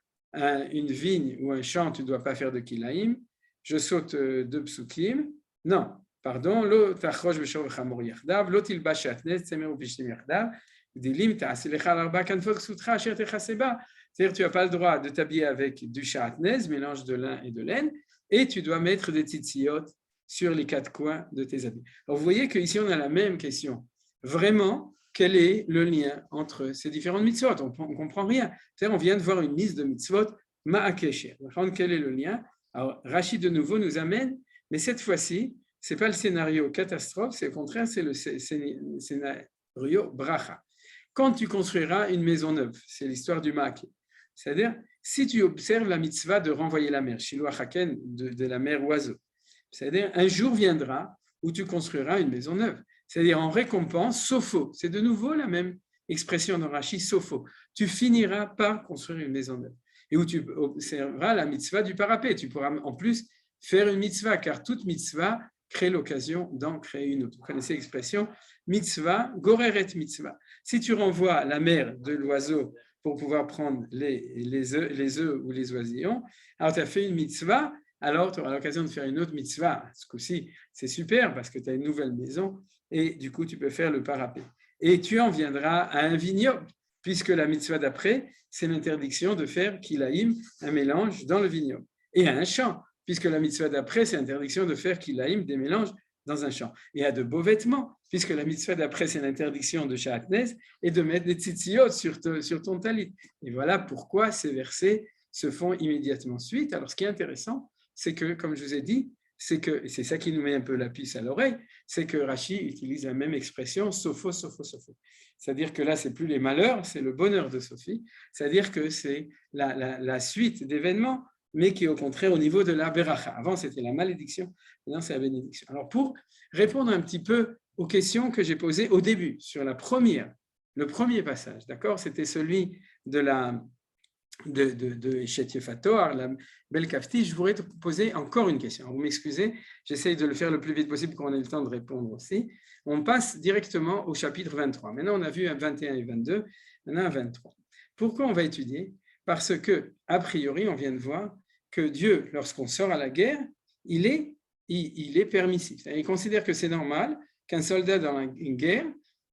une vigne ou un champ, tu ne dois pas faire de kilaim. Je saute deux psukim. Non, pardon. Lo tachrosh b'shor v'chamor yachdav. Lo tilbash shatnez tzemer u'pishtim yachdav. Dilim ta'aseh lecha l'arba kanfot ksutra asher techaseba. C'est-à-dire, tu n'as pas le droit de t'habiller avec du shatnez, mélange de lin et de laine, et tu dois mettre des tzitziyot sur les quatre coins de tes habits. Alors, vous voyez qu'ici, on a la même question. Vraiment, quel est le lien entre ces différentes mitzvot? On ne comprend rien. C'est-à-dire, on vient de voir une liste de mitzvot ma'akesher. Quel est le lien? Alors, Rashi de nouveau nous amène, mais cette fois-ci, ce n'est pas le scénario catastrophe, c'est au contraire, c'est le scénario bracha. Quand tu construiras une maison neuve, c'est l'histoire du ma'ake. C'est-à-dire, si tu observes la mitzvah de renvoyer la mer, Shiluach Haken, de la mère oiseau, c'est-à-dire, un jour viendra où tu construiras une maison neuve. C'est-à-dire, en récompense, sopho, c'est de nouveau la même expression de Rashi, sopho. Tu finiras par construire une maison neuve. Et où tu observeras la mitzvah du parapet. Tu pourras en plus faire une mitzvah, car toute mitzvah crée l'occasion d'en créer une autre. Vous connaissez l'expression mitzvah, goreret mitzvah. Si tu renvoies la mère de l'oiseau pour pouvoir prendre les œufs ou les oisillons, alors tu as fait une mitzvah, alors tu auras l'occasion de faire une autre mitzvah. Ce coup-ci, c'est super parce que tu as une nouvelle maison et du coup, tu peux faire le parapet. Et tu en viendras à un vignoble, puisque la mitzvah d'après, c'est l'interdiction de faire kilaïm, un mélange dans le vignoble. Et à un champ, puisque la mitzvah d'après, c'est l'interdiction de faire kilaïm, des mélanges dans un champ. Et à de beaux vêtements, puisque la mitzvah d'après, c'est l'interdiction de sha'atnez et de mettre des tzitziyot sur ton talit. Et voilà pourquoi ces versets se font immédiatement suite. Alors, ce qui est intéressant, c'est que, comme je vous ai dit, c'est ça qui nous met un peu la puce à l'oreille, c'est que Rashi utilise la même expression, sopho, sopho, sopho. C'est-à-dire que là, c'est plus les malheurs, c'est le bonheur de Sophie. C'est-à-dire que c'est la suite d'événements, mais qui est au contraire au niveau de la beracha. Avant, c'était la malédiction, maintenant, c'est la bénédiction. Alors, pour répondre un petit peu aux questions que j'ai posées au début, sur la première Le premier passage, d'accord, c'était celui de Eshet Yefatoar, la belle Kafti. Je voudrais te poser encore une question. Vous m'excusez, j'essaye de le faire le plus vite possible pour qu'on ait le temps de répondre aussi. On passe directement au chapitre 23. Maintenant, on a vu un 21 et 22, maintenant un 23. Pourquoi on va étudier? Parce que, a priori, on vient de voir que Dieu, lorsqu'on sort à la guerre, il est permissif. Il considère que c'est normal qu'un soldat dans une guerre,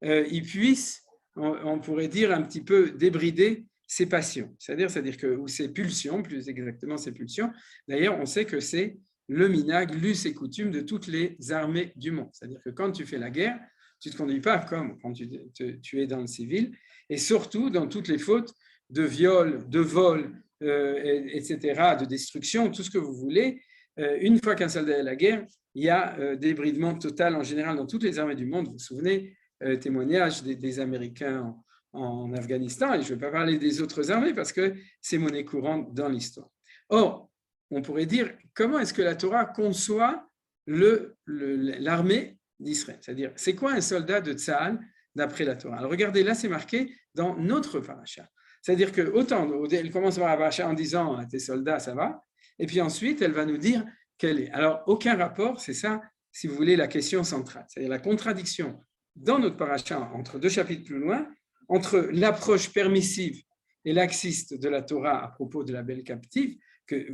il puisse, on pourrait dire, un petit peu débrider ses passions, c'est-à-dire que, ou ses pulsions, plus exactement ses pulsions. D'ailleurs, on sait que c'est le minag, l'us et coutume de toutes les armées du monde. C'est-à-dire que quand tu fais la guerre, tu ne te conduis pas comme quand tu es dans le civil, et surtout dans toutes les fautes de viol, de vol, etc., de destruction, tout ce que vous voulez. Une fois qu'un soldat est à la guerre, il y a débridement total en général dans toutes les armées du monde. Vous vous souvenez, témoignage des Américains en Afghanistan, et je ne vais pas parler des autres armées parce que c'est monnaie courante dans l'histoire. Or, on pourrait dire, comment est-ce que la Torah conçoit l'armée d'Israël? C'est-à-dire, c'est quoi un soldat de Tzahal d'après la Torah? Alors regardez, là c'est marqué dans notre paracha. C'est-à-dire que autant, elle commence par la paracha en disant, tes soldats, ça va, et puis ensuite, elle va nous dire quelle est. Alors, aucun rapport, c'est ça, si vous voulez, la question centrale. C'est-à-dire la contradiction dans notre paracha, entre deux chapitres plus loin, entre l'approche permissive et laxiste de la Torah à propos de la belle captive,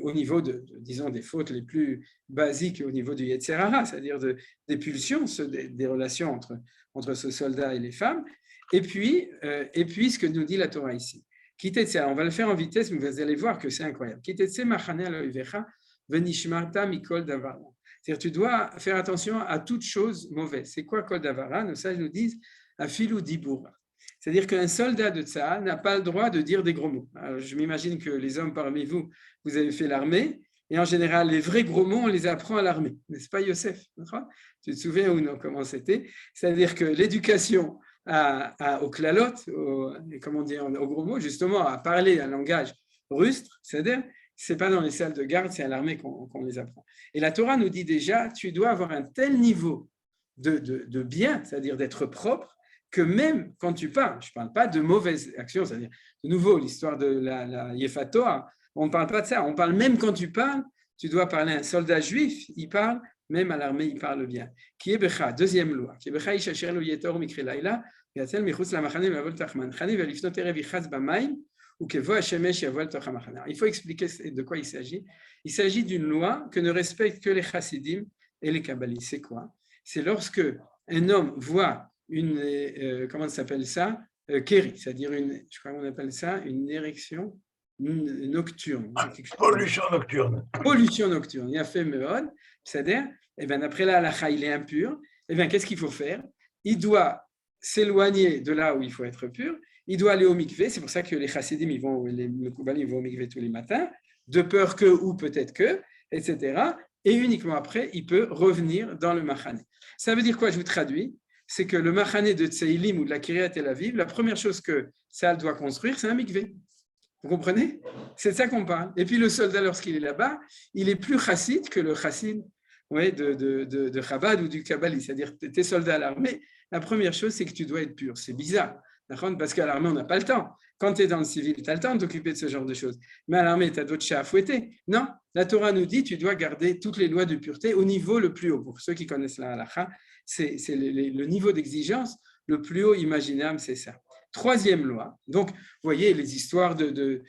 au niveau disons, des fautes les plus basiques au niveau du Yetzer Hara, c'est-à-dire des pulsions, des relations entre ce soldat et les femmes, et puis ce que nous dit la Torah ici. On va le faire en vitesse, mais vous allez voir que c'est incroyable. C'est-à-dire tu dois faire attention à toute chose mauvaise. C'est quoi Kol Davara? Nos sages nous disent Afilu Dibura. C'est-à-dire qu'un soldat de Tzahal n'a pas le droit de dire des gros mots. Alors, je m'imagine que les hommes parmi vous, vous avez fait l'armée, et en général, les vrais gros mots, on les apprend à l'armée. N'est-ce pas, Yosef? Tu te souviens ou non comment c'était? C'est-à-dire que l'éducation au klalot, au gros mots, justement, à parler un langage rustre, c'est-à-dire, ce n'est pas dans les salles de garde, c'est à l'armée qu'on les apprend. Et la Torah nous dit déjà, tu dois avoir un tel niveau de bien, c'est-à-dire d'être propre, que même quand tu parles, je ne parle pas de mauvaises actions, c'est-à-dire, de nouveau, l'histoire de la Yefatoa, on ne parle pas de ça, on parle même quand tu parles, tu dois parler à un soldat juif, il parle, même à l'armée, il parle bien. Qui est Becha, deuxième loi. Qui est Becha, Ishacher lo yetor mikre laila, yatel michutz la machane v'avol tachman chani v'lifnot erev yichaz b'mayim ou kevo hashemesh yavol toch hamachane. Il faut expliquer de quoi il s'agit. Il s'agit d'une loi que ne respectent que les chassidim et les kabbalistes. C'est quoi? C'est lorsque un homme voit comment ça s'appelle ça? Kéri, c'est-à-dire je crois qu'on appelle ça une érection nocturne. Pollution nocturne. Pollution nocturne. Il a fait meod, c'est-à-dire, après la halakha, il est impur. Qu'est-ce qu'il faut faire? Il doit s'éloigner de là où il faut être pur. Il doit aller au mikvé. C'est pour ça que les chassidim, les mekoubalim, ils vont au mikvé tous les matins, de peur que, ou peut-être que, etc. Et uniquement après, il peut revenir dans le machane. Ça veut dire quoi? Je vous traduis. C'est que le machane de Tseilim ou de la Kiryat Tel Aviv, la première chose que Tzahal doit construire, c'est un mikvé. Vous comprenez? C'est de ça qu'on parle. Et puis le soldat, lorsqu'il est là-bas, il est plus chassid que le chassid de Chabad ou du Kabbali. C'est-à-dire, tu es soldat à l'armée, la première chose, c'est que tu dois être pur. C'est bizarre, parce qu'à l'armée, on n'a pas le temps. Quand tu es dans le civil, tu as le temps de t'occuper de ce genre de choses. Mais à l'armée, tu as d'autres chats à fouetter. Non, la Torah nous dit tu dois garder toutes les lois de pureté au niveau le plus haut. Pour ceux qui connaissent la halakha, c'est le niveau d'exigence le plus haut imaginable, c'est ça. Troisième loi. Donc, vous voyez, les histoires de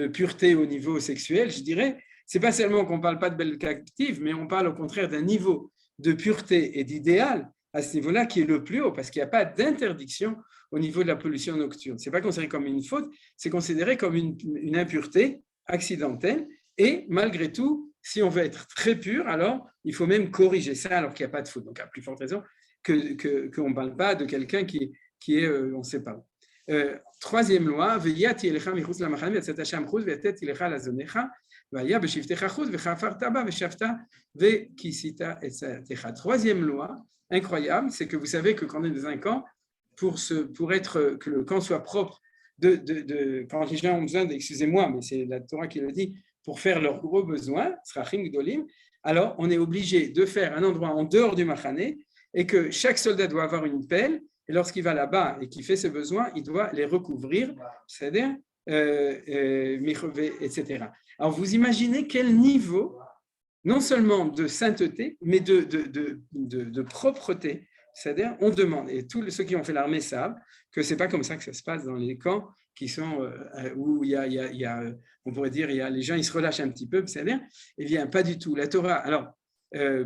pureté au niveau sexuel, je dirais, c'est pas seulement qu'on ne parle pas de belle captive, mais on parle au contraire d'un niveau de pureté et d'idéal à ce niveau-là qui est le plus haut, parce qu'il n'y a pas d'interdiction au niveau de la pollution nocturne. Ce n'est pas considéré comme une faute, c'est considéré comme une impureté accidentelle. Et malgré tout, si on veut être très pur, alors il faut même corriger ça alors qu'il n'y a pas de faute. Donc, à plus forte raison qu'on ne parle pas de quelqu'un qui est, on ne sait pas. Troisième loi, troisième loi, incroyable, c'est que vous savez que quand on est dans un camp, pour être que le camp soit propre, quand les gens ont besoin, excusez-moi, mais c'est la Torah qui le dit, pour faire leurs gros besoins, alors on est obligé de faire un endroit en dehors du machane et que chaque soldat doit avoir une pelle et lorsqu'il va là-bas et qu'il fait ses besoins, il doit les recouvrir, c'est-à-dire, etc. Alors, vous imaginez quel niveau, non seulement de sainteté, mais de propreté. C'est-à-dire, on demande, et tous ceux qui ont fait l'armée savent que ce n'est pas comme ça que ça se passe dans les camps qui sont, où il y a, on pourrait dire, les gens ils se relâchent un petit peu, c'est-à-dire, eh bien, pas du tout. La Torah, alors,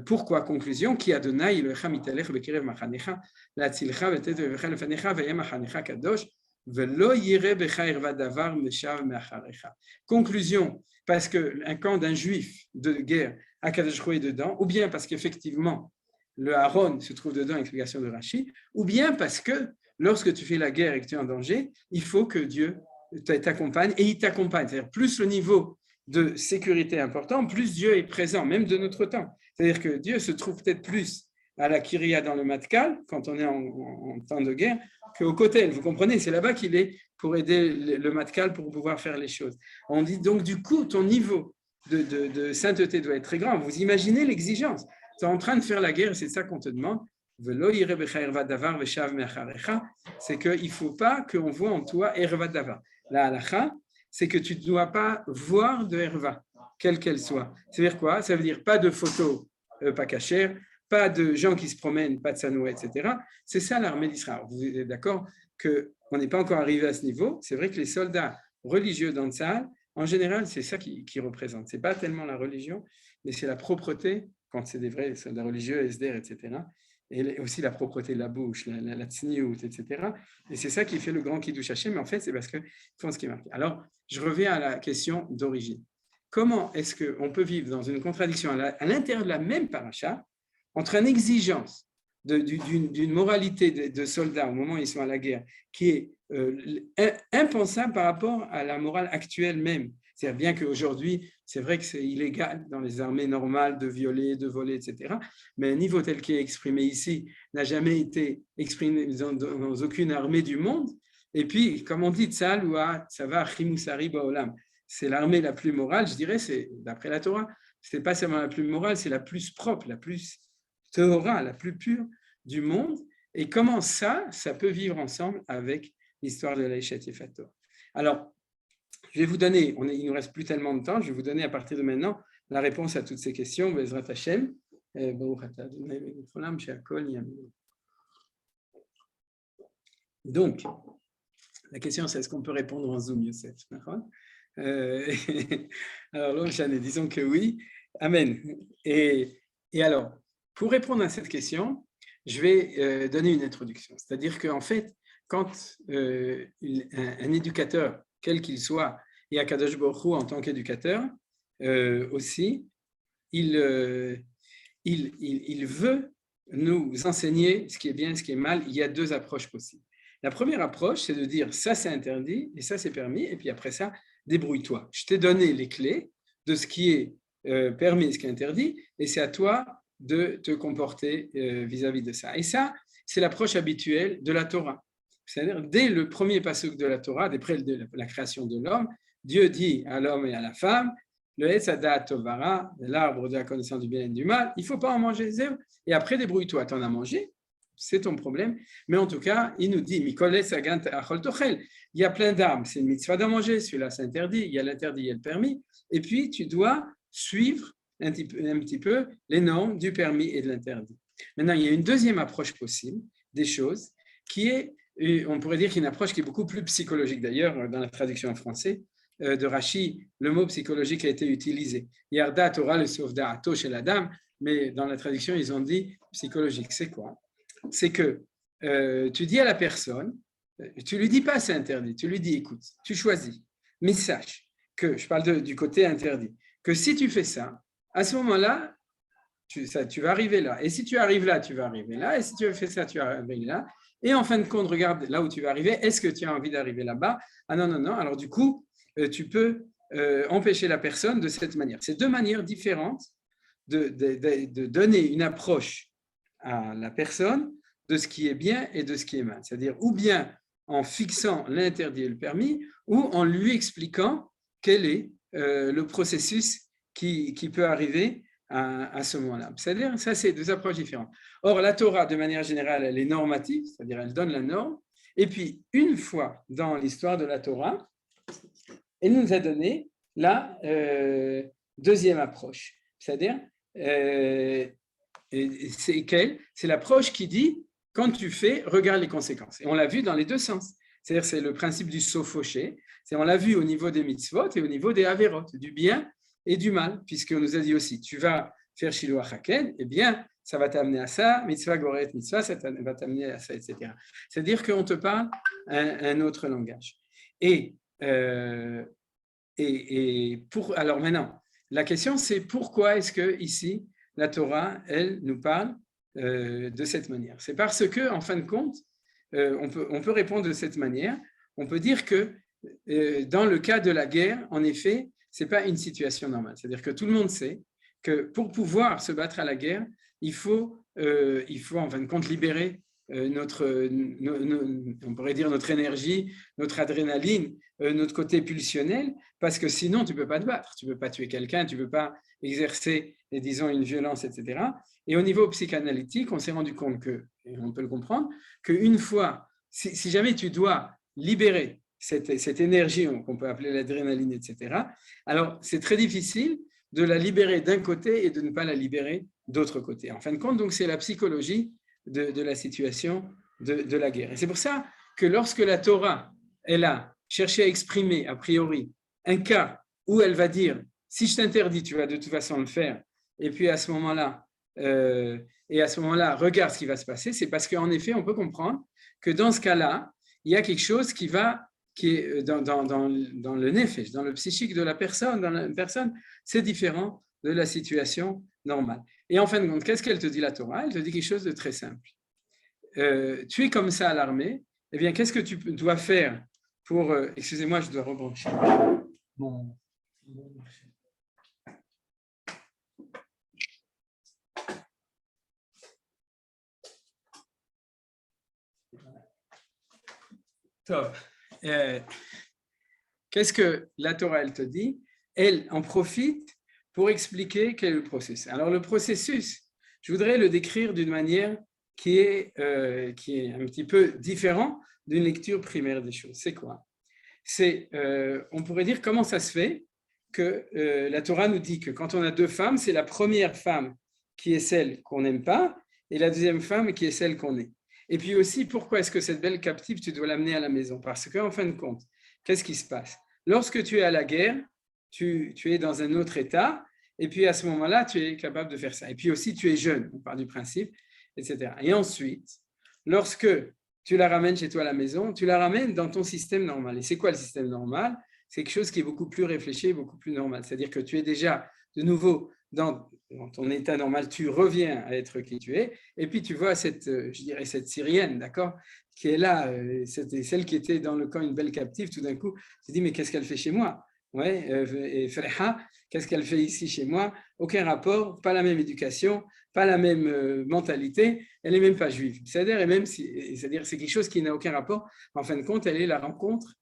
pourquoi conclusion? Qui Adonai Elohecha mitalech bekerev machanecha latzilcha vetet vecha lefanecha vayem machanecha kadosh velo yire becha irva davar meshav meacharecha. Conclusion, parce qu'un camp d'un juif de guerre, Akadosh Hu est dedans, ou bien parce qu'effectivement le Aaron se trouve dedans, explication de Rashi, ou bien parce que lorsque tu fais la guerre et que tu es en danger, il faut que Dieu t'accompagne, et il t'accompagne. C'est-à-dire, plus le niveau de sécurité est important, plus Dieu est présent, même de notre temps. C'est-à-dire que Dieu se trouve peut-être plus à la Kyria dans le Matkal, quand on est en temps de guerre, qu'au Kotel. Vous comprenez, c'est là-bas qu'il est pour aider le Matkal pour pouvoir faire les choses. On dit donc, du coup, ton niveau de sainteté doit être très grand. Vous imaginez l'exigence. Tu es en train de faire la guerre, c'est ça qu'on te demande. C'est qu'il ne faut pas qu'on voit en toi Erva Davar. La halacha, c'est que tu ne dois pas voir de Erva, quelle qu'elle soit. Ça veut dire quoi? Ça veut dire pas de photos pas cachères, pas de gens qui se promènent, pas de sanoué, etc. C'est ça l'armée d'Israël. Vous êtes d'accord qu'on n'est pas encore arrivé à ce niveau? C'est vrai que les soldats religieux dans le Tsahal, en général, c'est ça qui représente. Ce n'est pas tellement la religion, mais c'est la propreté, quand c'est des vrais soldats religieux, SDR, etc. Et aussi la propreté de la bouche, la tsniout, etc. Et c'est ça qui fait le grand Kiddush Hashem, mais en fait, c'est parce qu'ils font ce qui est marqué. Alors, je reviens à la question d'origine. Comment est-ce qu'on peut vivre dans une contradiction à l'intérieur de la même paracha entre une exigence d'une moralité de soldats au moment où ils sont à la guerre qui est impensable par rapport à la morale actuelle même? C'est-à-dire bien qu'aujourd'hui, c'est vrai que c'est illégal dans les armées normales de violer, de voler, etc. Mais un niveau tel qui est exprimé ici n'a jamais été exprimé dans aucune armée du monde. Et puis, comme on dit, Tzahal ou Tzava Chimusari Baolam, c'est l'armée la plus morale, je dirais, c'est d'après la Torah, ce n'est pas seulement la plus morale, c'est la plus propre, la plus Torah, la plus pure du monde. Et comment ça peut vivre ensemble avec l'histoire de l'Aïchet Yefato? Alors, je vais vous donner, il ne nous reste plus tellement de temps, je vais vous donner à partir de maintenant la réponse à toutes ces questions. Bezrat Hashem. Donc, la question c'est est-ce qu'on peut répondre en Zoom, Youssef? Alors, l'Omshane, disons que oui. Amen. Et alors, pour répondre à cette question, je vais donner une introduction. C'est-à-dire qu'en fait, quand un éducateur, quel qu'il soit, et Akadosh Baruch Hu en tant qu'éducateur aussi, il veut nous enseigner ce qui est bien, ce qui est mal. Il y a deux approches possibles. La première approche, c'est de dire ça c'est interdit et ça c'est permis, et puis après ça, débrouille-toi. Je t'ai donné les clés de ce qui est permis et ce qui est interdit, et c'est à toi de te comporter vis-à-vis de ça. Et ça, c'est l'approche habituelle de la Torah. C'est-à-dire, dès le premier pasuk de la Torah, d'après la création de l'homme, Dieu dit à l'homme et à la femme, le Etz Hadat Tovara, l'arbre de la connaissance du bien et du mal, il ne faut pas en manger, et après débrouille-toi, tu en as mangé, c'est ton problème, mais en tout cas, il nous dit, Mikol Sagant Achol Tochel, il y a plein d'arbres, c'est une mitzvah d'en manger, celui-là c'est interdit, il y a l'interdit, il y a le permis, et puis tu dois suivre un petit peu les normes du permis et de l'interdit. Maintenant, il y a une deuxième approche possible des choses, qui est, on pourrait dire, une approche qui est beaucoup plus psychologique. D'ailleurs, dans la traduction en français de Rashi, le mot psychologique a été utilisé. Yarda Torah le sauveda ato chez la dame, mais dans la traduction, ils ont dit psychologique. C'est quoi? C'est que tu dis à la personne, tu lui dis pas c'est interdit, tu lui dis écoute, tu choisis, mais sache que, je parle du côté interdit, que si tu fais ça, à ce moment-là, tu vas arriver là. Et si tu arrives là, tu vas arriver là. Et si tu fais ça, tu vas arriver là. Et en fin de compte, regarde là où tu vas arriver. Est-ce que tu as envie d'arriver là-bas? Ah non, non, non. Alors du coup, tu peux empêcher la personne de cette manière. C'est deux manières différentes de donner une approche à la personne de ce qui est bien et de ce qui est mal. C'est-à-dire ou bien en fixant l'interdit et le permis, ou en lui expliquant quel est le processus qui peut arriver à ce moment-là. C'est-à-dire, ça, c'est deux approches différentes. Or, la Torah, de manière générale, elle est normative, c'est-à-dire elle donne la norme. Et puis, une fois dans l'histoire de la Torah, elle nous a donné la deuxième approche. C'est-à-dire, c'est quelle? C'est l'approche qui dit, quand tu fais, regarde les conséquences. Et on l'a vu dans les deux sens. C'est-à-dire, c'est le principe du sophoché. On l'a vu au niveau des mitzvot et au niveau des averot, du bien et du mal, puisqu'on nous a dit aussi, tu vas faire shiloach haken, eh bien, ça va t'amener à ça, mitzvah goret mitzvah, ça va t'amener à ça, etc. C'est-à-dire qu'on te parle un autre langage. Alors maintenant, la question c'est pourquoi est-ce que ici la Torah, elle nous parle de cette manière? C'est parce que, en fin de compte, on peut répondre de cette manière. On peut dire que dans le cas de la guerre, en effet, ce n'est pas une situation normale. C'est-à-dire que tout le monde sait que pour pouvoir se battre à la guerre, il faut en fin de compte libérer on pourrait dire notre énergie, notre adrénaline, notre côté pulsionnel, parce que sinon tu ne peux pas te battre, tu ne peux pas tuer quelqu'un, tu ne peux pas exercer, disons, une violence, etc. Et au niveau psychanalytique, on s'est rendu compte que, et on peut le comprendre, qu'une fois, si jamais tu dois libérer cette énergie qu'on peut appeler l'adrénaline, etc., alors c'est très difficile de la libérer d'un côté et de ne pas la libérer d'autre côté. En fin de compte, donc, c'est la psychologie de la situation de la guerre. Et c'est pour ça que lorsque la Torah, elle a cherché à exprimer, a priori, un cas où elle va dire, si je t'interdis, tu vas de toute façon le faire, et puis à ce moment-là, regarde ce qui va se passer, c'est parce qu'en effet, on peut comprendre que dans ce cas-là, il y a quelque chose qui est dans le nefesh, dans le psychique de la personne, c'est différent de la situation normale. Et en fin de compte, qu'est-ce qu'elle te dit la Torah? Elle te dit quelque chose de très simple. Tu es comme ça à l'armée, eh bien, qu'est-ce que tu dois faire pour... excusez-moi, je dois rebrancher. Bon. Top. Qu'est-ce que la Torah, elle te dit? Elle en profite pour expliquer quel est le processus. Alors, le processus, je voudrais le décrire d'une manière qui est un petit peu différente d'une lecture primaire des choses. C'est quoi? On pourrait dire comment ça se fait que la Torah nous dit que quand on a deux femmes, c'est la première femme qui est celle qu'on n'aime pas et la deuxième femme qui est celle qu'on est. Et puis aussi, pourquoi est-ce que cette belle captive, tu dois l'amener à la maison? Parce qu'en fin de compte, qu'est-ce qui se passe? Lorsque tu es à la guerre, tu es dans un autre état, et puis à ce moment-là, tu es capable de faire ça. Et puis aussi, tu es jeune, on part du principe, etc. Et ensuite, lorsque tu la ramènes chez toi à la maison, tu la ramènes dans ton système normal. Et c'est quoi le système normal? C'est quelque chose qui est beaucoup plus réfléchi, beaucoup plus normal. C'est-à-dire que tu es déjà de nouveau dans ton état normal, tu reviens à être qui tu es, et puis tu vois cette Syrienne, d'accord, qui est là, c'était celle qui était dans le camp, une belle captive, tout d'un coup, tu te dis, mais qu'est-ce qu'elle fait chez moi? Ouais, et Freha, qu'est-ce qu'elle fait ici chez moi? Aucun rapport, pas la même éducation, pas la même mentalité, elle n'est même pas juive. C'est-à-dire, c'est quelque chose qui n'a aucun rapport. En fin de compte, elle est la rencontre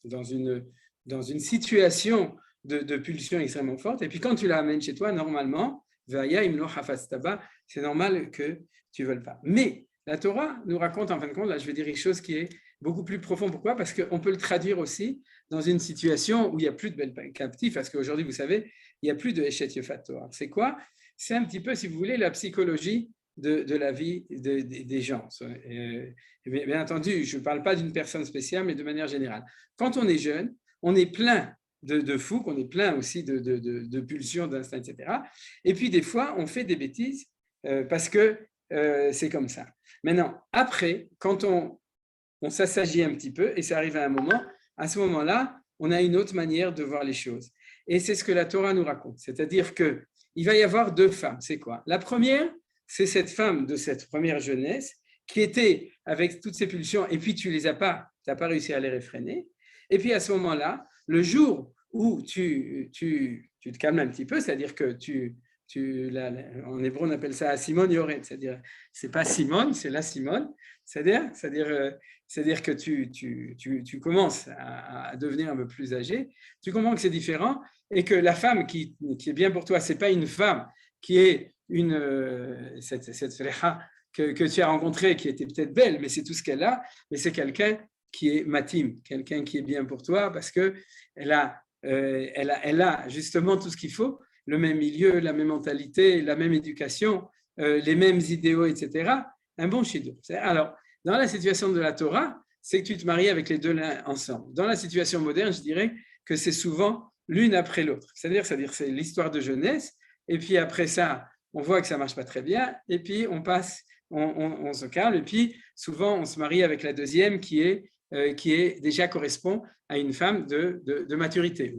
dans une situation de pulsion extrêmement forte. Et puis, quand tu la amènes chez toi, normalement, c'est normal que tu ne veuilles pas. Mais la Torah nous raconte, en fin de compte, là, je vais dire quelque chose qui est beaucoup plus profond. Pourquoi? Parce qu'on peut le traduire aussi dans une situation où il n'y a plus de belles captifs, parce qu'aujourd'hui, vous savez, il n'y a plus de Eshet Yefat Torah. C'est quoi? C'est un petit peu, si vous voulez, la psychologie de la vie des gens. Bien entendu, je ne parle pas d'une personne spéciale, mais de manière générale. Quand on est jeune, on est plein de fougue, on est plein aussi de pulsions, d'instincts, etc. Et puis, des fois, on fait des bêtises parce que c'est comme ça. Maintenant, après, quand on s'assagit un petit peu, et ça arrive à un moment, à ce moment-là, on a une autre manière de voir les choses. Et c'est ce que la Torah nous raconte. C'est-à-dire qu'il va y avoir deux femmes. C'est quoi? La première, c'est cette femme de cette première jeunesse qui était avec toutes ces pulsions, et puis tu n'as pas réussi à les réfréner. Et puis à ce moment-là, le jour où tu te calmes un petit peu, c'est-à-dire que tu En hébreu, on appelle ça Simone Yoret, c'est-à-dire, c'est pas Simone, c'est la Simone, c'est-à-dire que tu commences à devenir un peu plus âgé, tu comprends que c'est différent et que la femme qui est bien pour toi, c'est pas une femme qui est cette flécha que tu as rencontrée, qui était peut-être belle, mais c'est tout ce qu'elle a, mais c'est quelqu'un qui est matim, quelqu'un qui est bien pour toi parce qu'elle a justement tout ce qu'il faut, le même milieu, la même mentalité, la même éducation, les mêmes idéaux, etc. Un bon chidour. Alors, dans la situation de la Torah, c'est que tu te maries avec les deux l'un ensemble. Dans la situation moderne, je dirais que c'est souvent l'une après l'autre. C'est-à-dire c'est l'histoire de jeunesse, et puis après ça, on voit que ça ne marche pas très bien, et puis on passe, on se calme, et puis souvent on se marie avec la deuxième qui déjà correspond à une femme de maturité.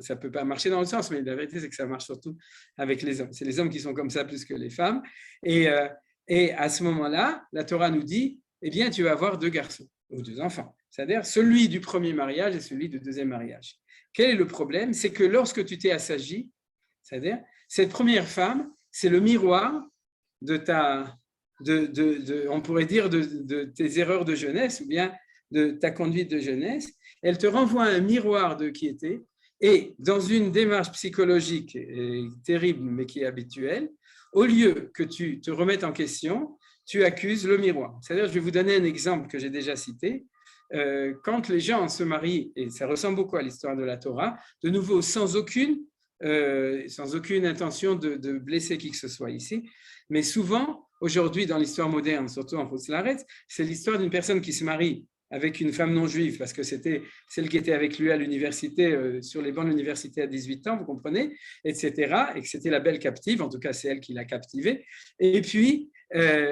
Ça ne peut pas marcher dans le sens, mais la vérité, c'est que ça marche surtout avec les hommes. C'est les hommes qui sont comme ça plus que les femmes. Et à ce moment-là, la Torah nous dit, eh bien, tu vas avoir 2 garçons ou 2 enfants, c'est-à-dire celui du premier mariage et celui du deuxième mariage. Quel est le problème? C'est que lorsque tu t'es assagi, c'est-à-dire cette première femme, c'est le miroir on pourrait dire, de tes erreurs de jeunesse ou bien de ta conduite de jeunesse. Elle te renvoie un miroir de qui était, et dans une démarche psychologique terrible, mais qui est habituelle, au lieu que tu te remettes en question, tu accuses le miroir. C'est-à-dire, je vais vous donner un exemple que j'ai déjà cité. Quand les gens se marient, et ça ressemble beaucoup à l'histoire de la Torah, de nouveau sans aucune intention de blesser qui que ce soit ici, mais souvent, aujourd'hui, dans l'histoire moderne, surtout en Chutz-La'aretz, c'est l'histoire d'une personne qui se marie avec une femme non juive, parce que c'était celle qui était avec lui à l'université, sur les bancs de l'université à 18 ans, vous comprenez, etc., et que c'était la belle captive, en tout cas c'est elle qui l'a captivée. Et puis,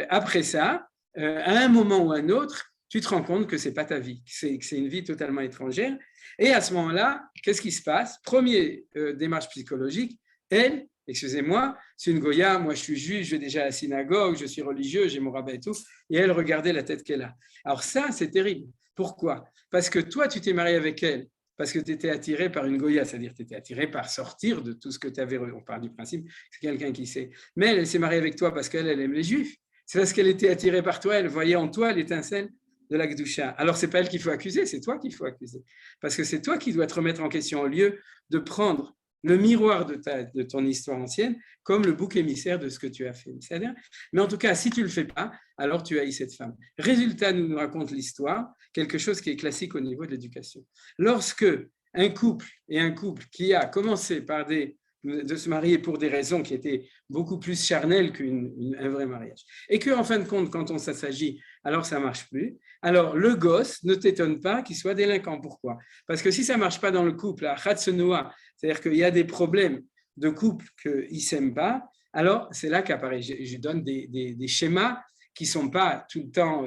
après ça, à un moment ou à un autre, tu te rends compte que ce n'est pas ta vie, que c'est une vie totalement étrangère. Et à ce moment-là, qu'est-ce qui se passe? Première démarche psychologique, elle, excusez-moi, c'est une Goya, moi je suis juif, je vais déjà à la synagogue, je suis religieux, j'ai mon rabbin et tout, et elle, regardez la tête qu'elle a. Alors ça, c'est terrible. Pourquoi? Parce que toi, tu t'es marié avec elle, parce que tu étais attiré par une Goya, c'est-à-dire tu étais attiré par sortir de tout ce que tu avais, on parle du principe, c'est quelqu'un qui sait. Mais elle s'est mariée avec toi parce qu'elle aime les juifs. C'est parce qu'elle était attirée par toi, elle voyait en toi l'étincelle de la Gdusha. Alors, ce n'est pas elle qu'il faut accuser, c'est toi qu'il faut accuser. Parce que c'est toi qui dois te remettre en question au lieu de prendre le miroir de ton histoire ancienne comme le bouc émissaire de ce que tu as fait. Mais en tout cas, si tu ne le fais pas, alors tu haïs cette femme. Résultat, nous raconte l'histoire, quelque chose qui est classique au niveau de l'éducation. Lorsque un couple qui a commencé par de se marier pour des raisons qui étaient beaucoup plus charnelles qu'un vrai mariage, et qu'en fin de compte, quand on s'agit, alors ça ne marche plus. Alors, le gosse, ne t'étonne pas qu'il soit délinquant. Pourquoi? Parce que si ça ne marche pas dans le couple, à Khatsenua, c'est-à-dire qu'il y a des problèmes de couple qu'ils ne s'aiment pas, alors c'est là qu'apparaît. Je donne des schémas qui ne sont pas tout le temps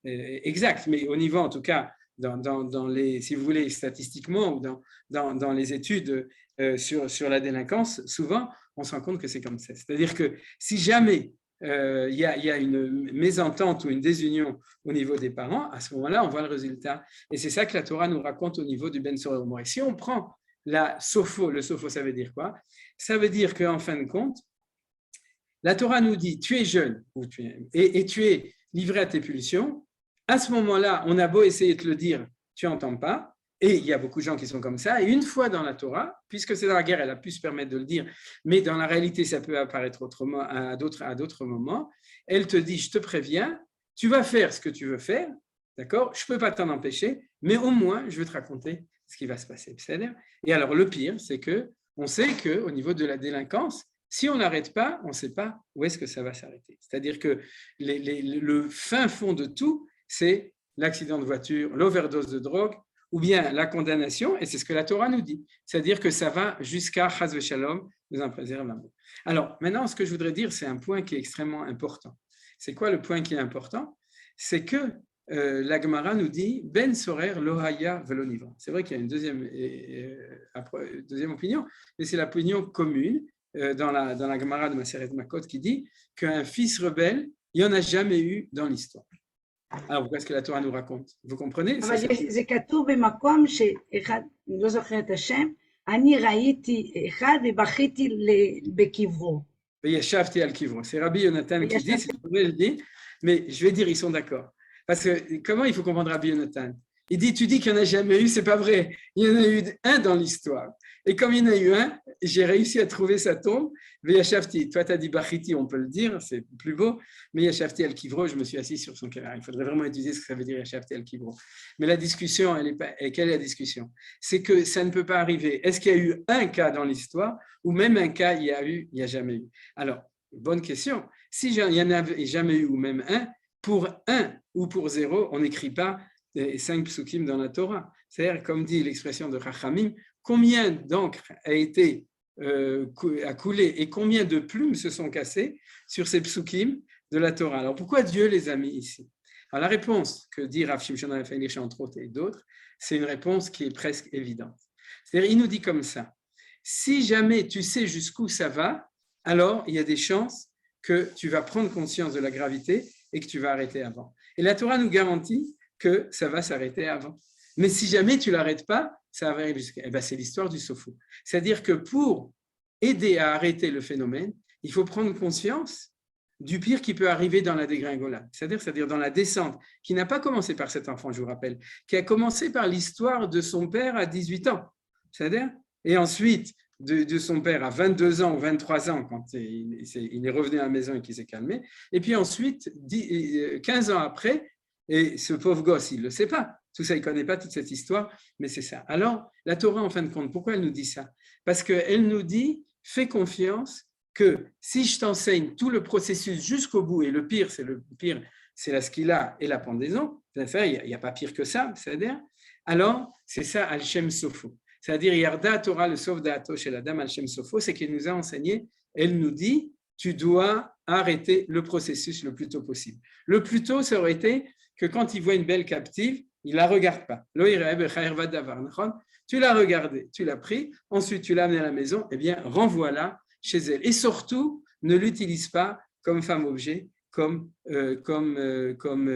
exacts, mais au niveau, en tout cas, dans les, si vous voulez, statistiquement, ou dans les études sur la délinquance, souvent, on se rend compte que c'est comme ça. C'est-à-dire que si jamais il y a une mésentente ou une désunion au niveau des parents, à ce moment-là, on voit le résultat. Et c'est ça que la Torah nous raconte au niveau du Ben Soror Mor. Et si on prend la Sopho, le Sopho, ça veut dire quoi? Ça veut dire qu'en fin de compte, la Torah nous dit, tu es jeune et tu es livré à tes pulsions. À ce moment-là, on a beau essayer de te le dire, tu n'entends pas. Et il y a beaucoup de gens qui sont comme ça. Et une fois dans la Torah, puisque c'est dans la guerre, elle a pu se permettre de le dire, mais dans la réalité, ça peut apparaître autrement, à d'autres moments. Elle te dit, je te préviens, tu vas faire ce que tu veux faire, d'accord? Je ne peux pas t'en empêcher, mais au moins, je vais te raconter ce qui va se passer. Et alors, le pire, c'est qu'on sait qu'au niveau de la délinquance, si on n'arrête pas, on ne sait pas où est-ce que ça va s'arrêter. C'est-à-dire que le fin fond de tout, c'est l'accident de voiture, l'overdose de drogue, ou bien la condamnation, et c'est ce que la Torah nous dit. C'est-à-dire que ça va jusqu'à Chaz v'Shalom, nous en préserve l'amour. Alors, maintenant, ce que je voudrais dire, c'est un point qui est extrêmement important. C'est quoi le point qui est important? C'est que la Gemara nous dit Ben Sorer Lohaya Velonivra. C'est vrai qu'il y a une deuxième opinion, mais c'est l'opinion commune dans la Gemara de Maseret Makot qui dit qu'un fils rebelle, il n'y en a jamais eu dans l'histoire. Alors, qu'est-ce que la Torah nous raconte? Vous comprenez? זה כתוב במקום שאחד, אני לא זוכרת את השם, אני ראיתי אחד ובכיתי בקברו. Veyashavti al kivro. C'est Rabbi Yonatan qui dit, c'est le dit, mais je vais dire, ils sont d'accord. Parce que comment il faut comprendre Rabbi Yonatan? Il dit, tu dis qu'il n'y en a jamais eu, c'est pas vrai. Il y en a eu un dans l'histoire. Et comme il y en a eu un, j'ai réussi à trouver sa tombe. Veyashavti, toi tu as dit Bachiti, on peut le dire, c'est plus beau. Mais Yashavti al kivro, je me suis assis sur son canard. Il faudrait vraiment étudier ce que ça veut dire Yashavti al kivro. Mais la discussion, elle est pas. Et quelle est la discussion? C'est que ça ne peut pas arriver. Est-ce qu'il y a eu un cas dans l'histoire ou même un cas il y a jamais eu? Alors, bonne question. Si il n'y en a jamais eu ou même un, pour un ou pour zéro, on n'écrit pas 5 psukim dans la Torah. C'est-à-dire, comme dit l'expression de Chachamim, combien d'encre a coulé et combien de plumes se sont cassées sur ces psukim de la Torah. Alors, pourquoi Dieu les a mis ici? Alors, la réponse que dit Rav Shimshon Raphaël Hirsch, entre autres et d'autres, c'est une réponse qui est presque évidente. C'est-à-dire, il nous dit comme ça, si jamais tu sais jusqu'où ça va, alors il y a des chances que tu vas prendre conscience de la gravité et que tu vas arrêter avant. Et la Torah nous garantit que ça va s'arrêter avant. Mais si jamais tu ne l'arrêtes pas, ça va arriver jusqu'à... c'est l'histoire du Sofo. C'est-à-dire que pour aider à arrêter le phénomène, il faut prendre conscience du pire qui peut arriver dans la dégringolade. C'est-à-dire dans la descente, qui n'a pas commencé par cet enfant, je vous rappelle, qui a commencé par l'histoire de son père à 18 ans. C'est-à-dire, et ensuite de son père à 22 ans ou 23 ans, quand il est revenu à la maison et qu'il s'est calmé. Et puis ensuite, 15 ans après, et ce pauvre gosse, il ne le sait pas. Tout ça, il ne connaît pas toute cette histoire, mais c'est ça. Alors, la Torah, en fin de compte, pourquoi elle nous dit ça? Parce qu'elle nous dit, fais confiance que si je t'enseigne tout le processus jusqu'au bout, et le pire, c'est la skila et la pendaison, il n'y a pas pire que ça, c'est-à-dire, alors, c'est ça, Al-Shem Sofo. C'est-à-dire, Yarda Torah, le Sof Da'ato chez la dame Al-Shem Sofo, c'est qu'elle nous a enseigné, elle nous dit, tu dois arrêter le processus le plus tôt possible. Le plus tôt, ça aurait été que quand il voit une belle captive, il ne la regarde pas. Tu l'as regardée, tu l'as pris, ensuite tu l'as amenée à la maison, eh bien, renvoie-la chez elle. Et surtout, ne l'utilise pas comme femme-objet, comme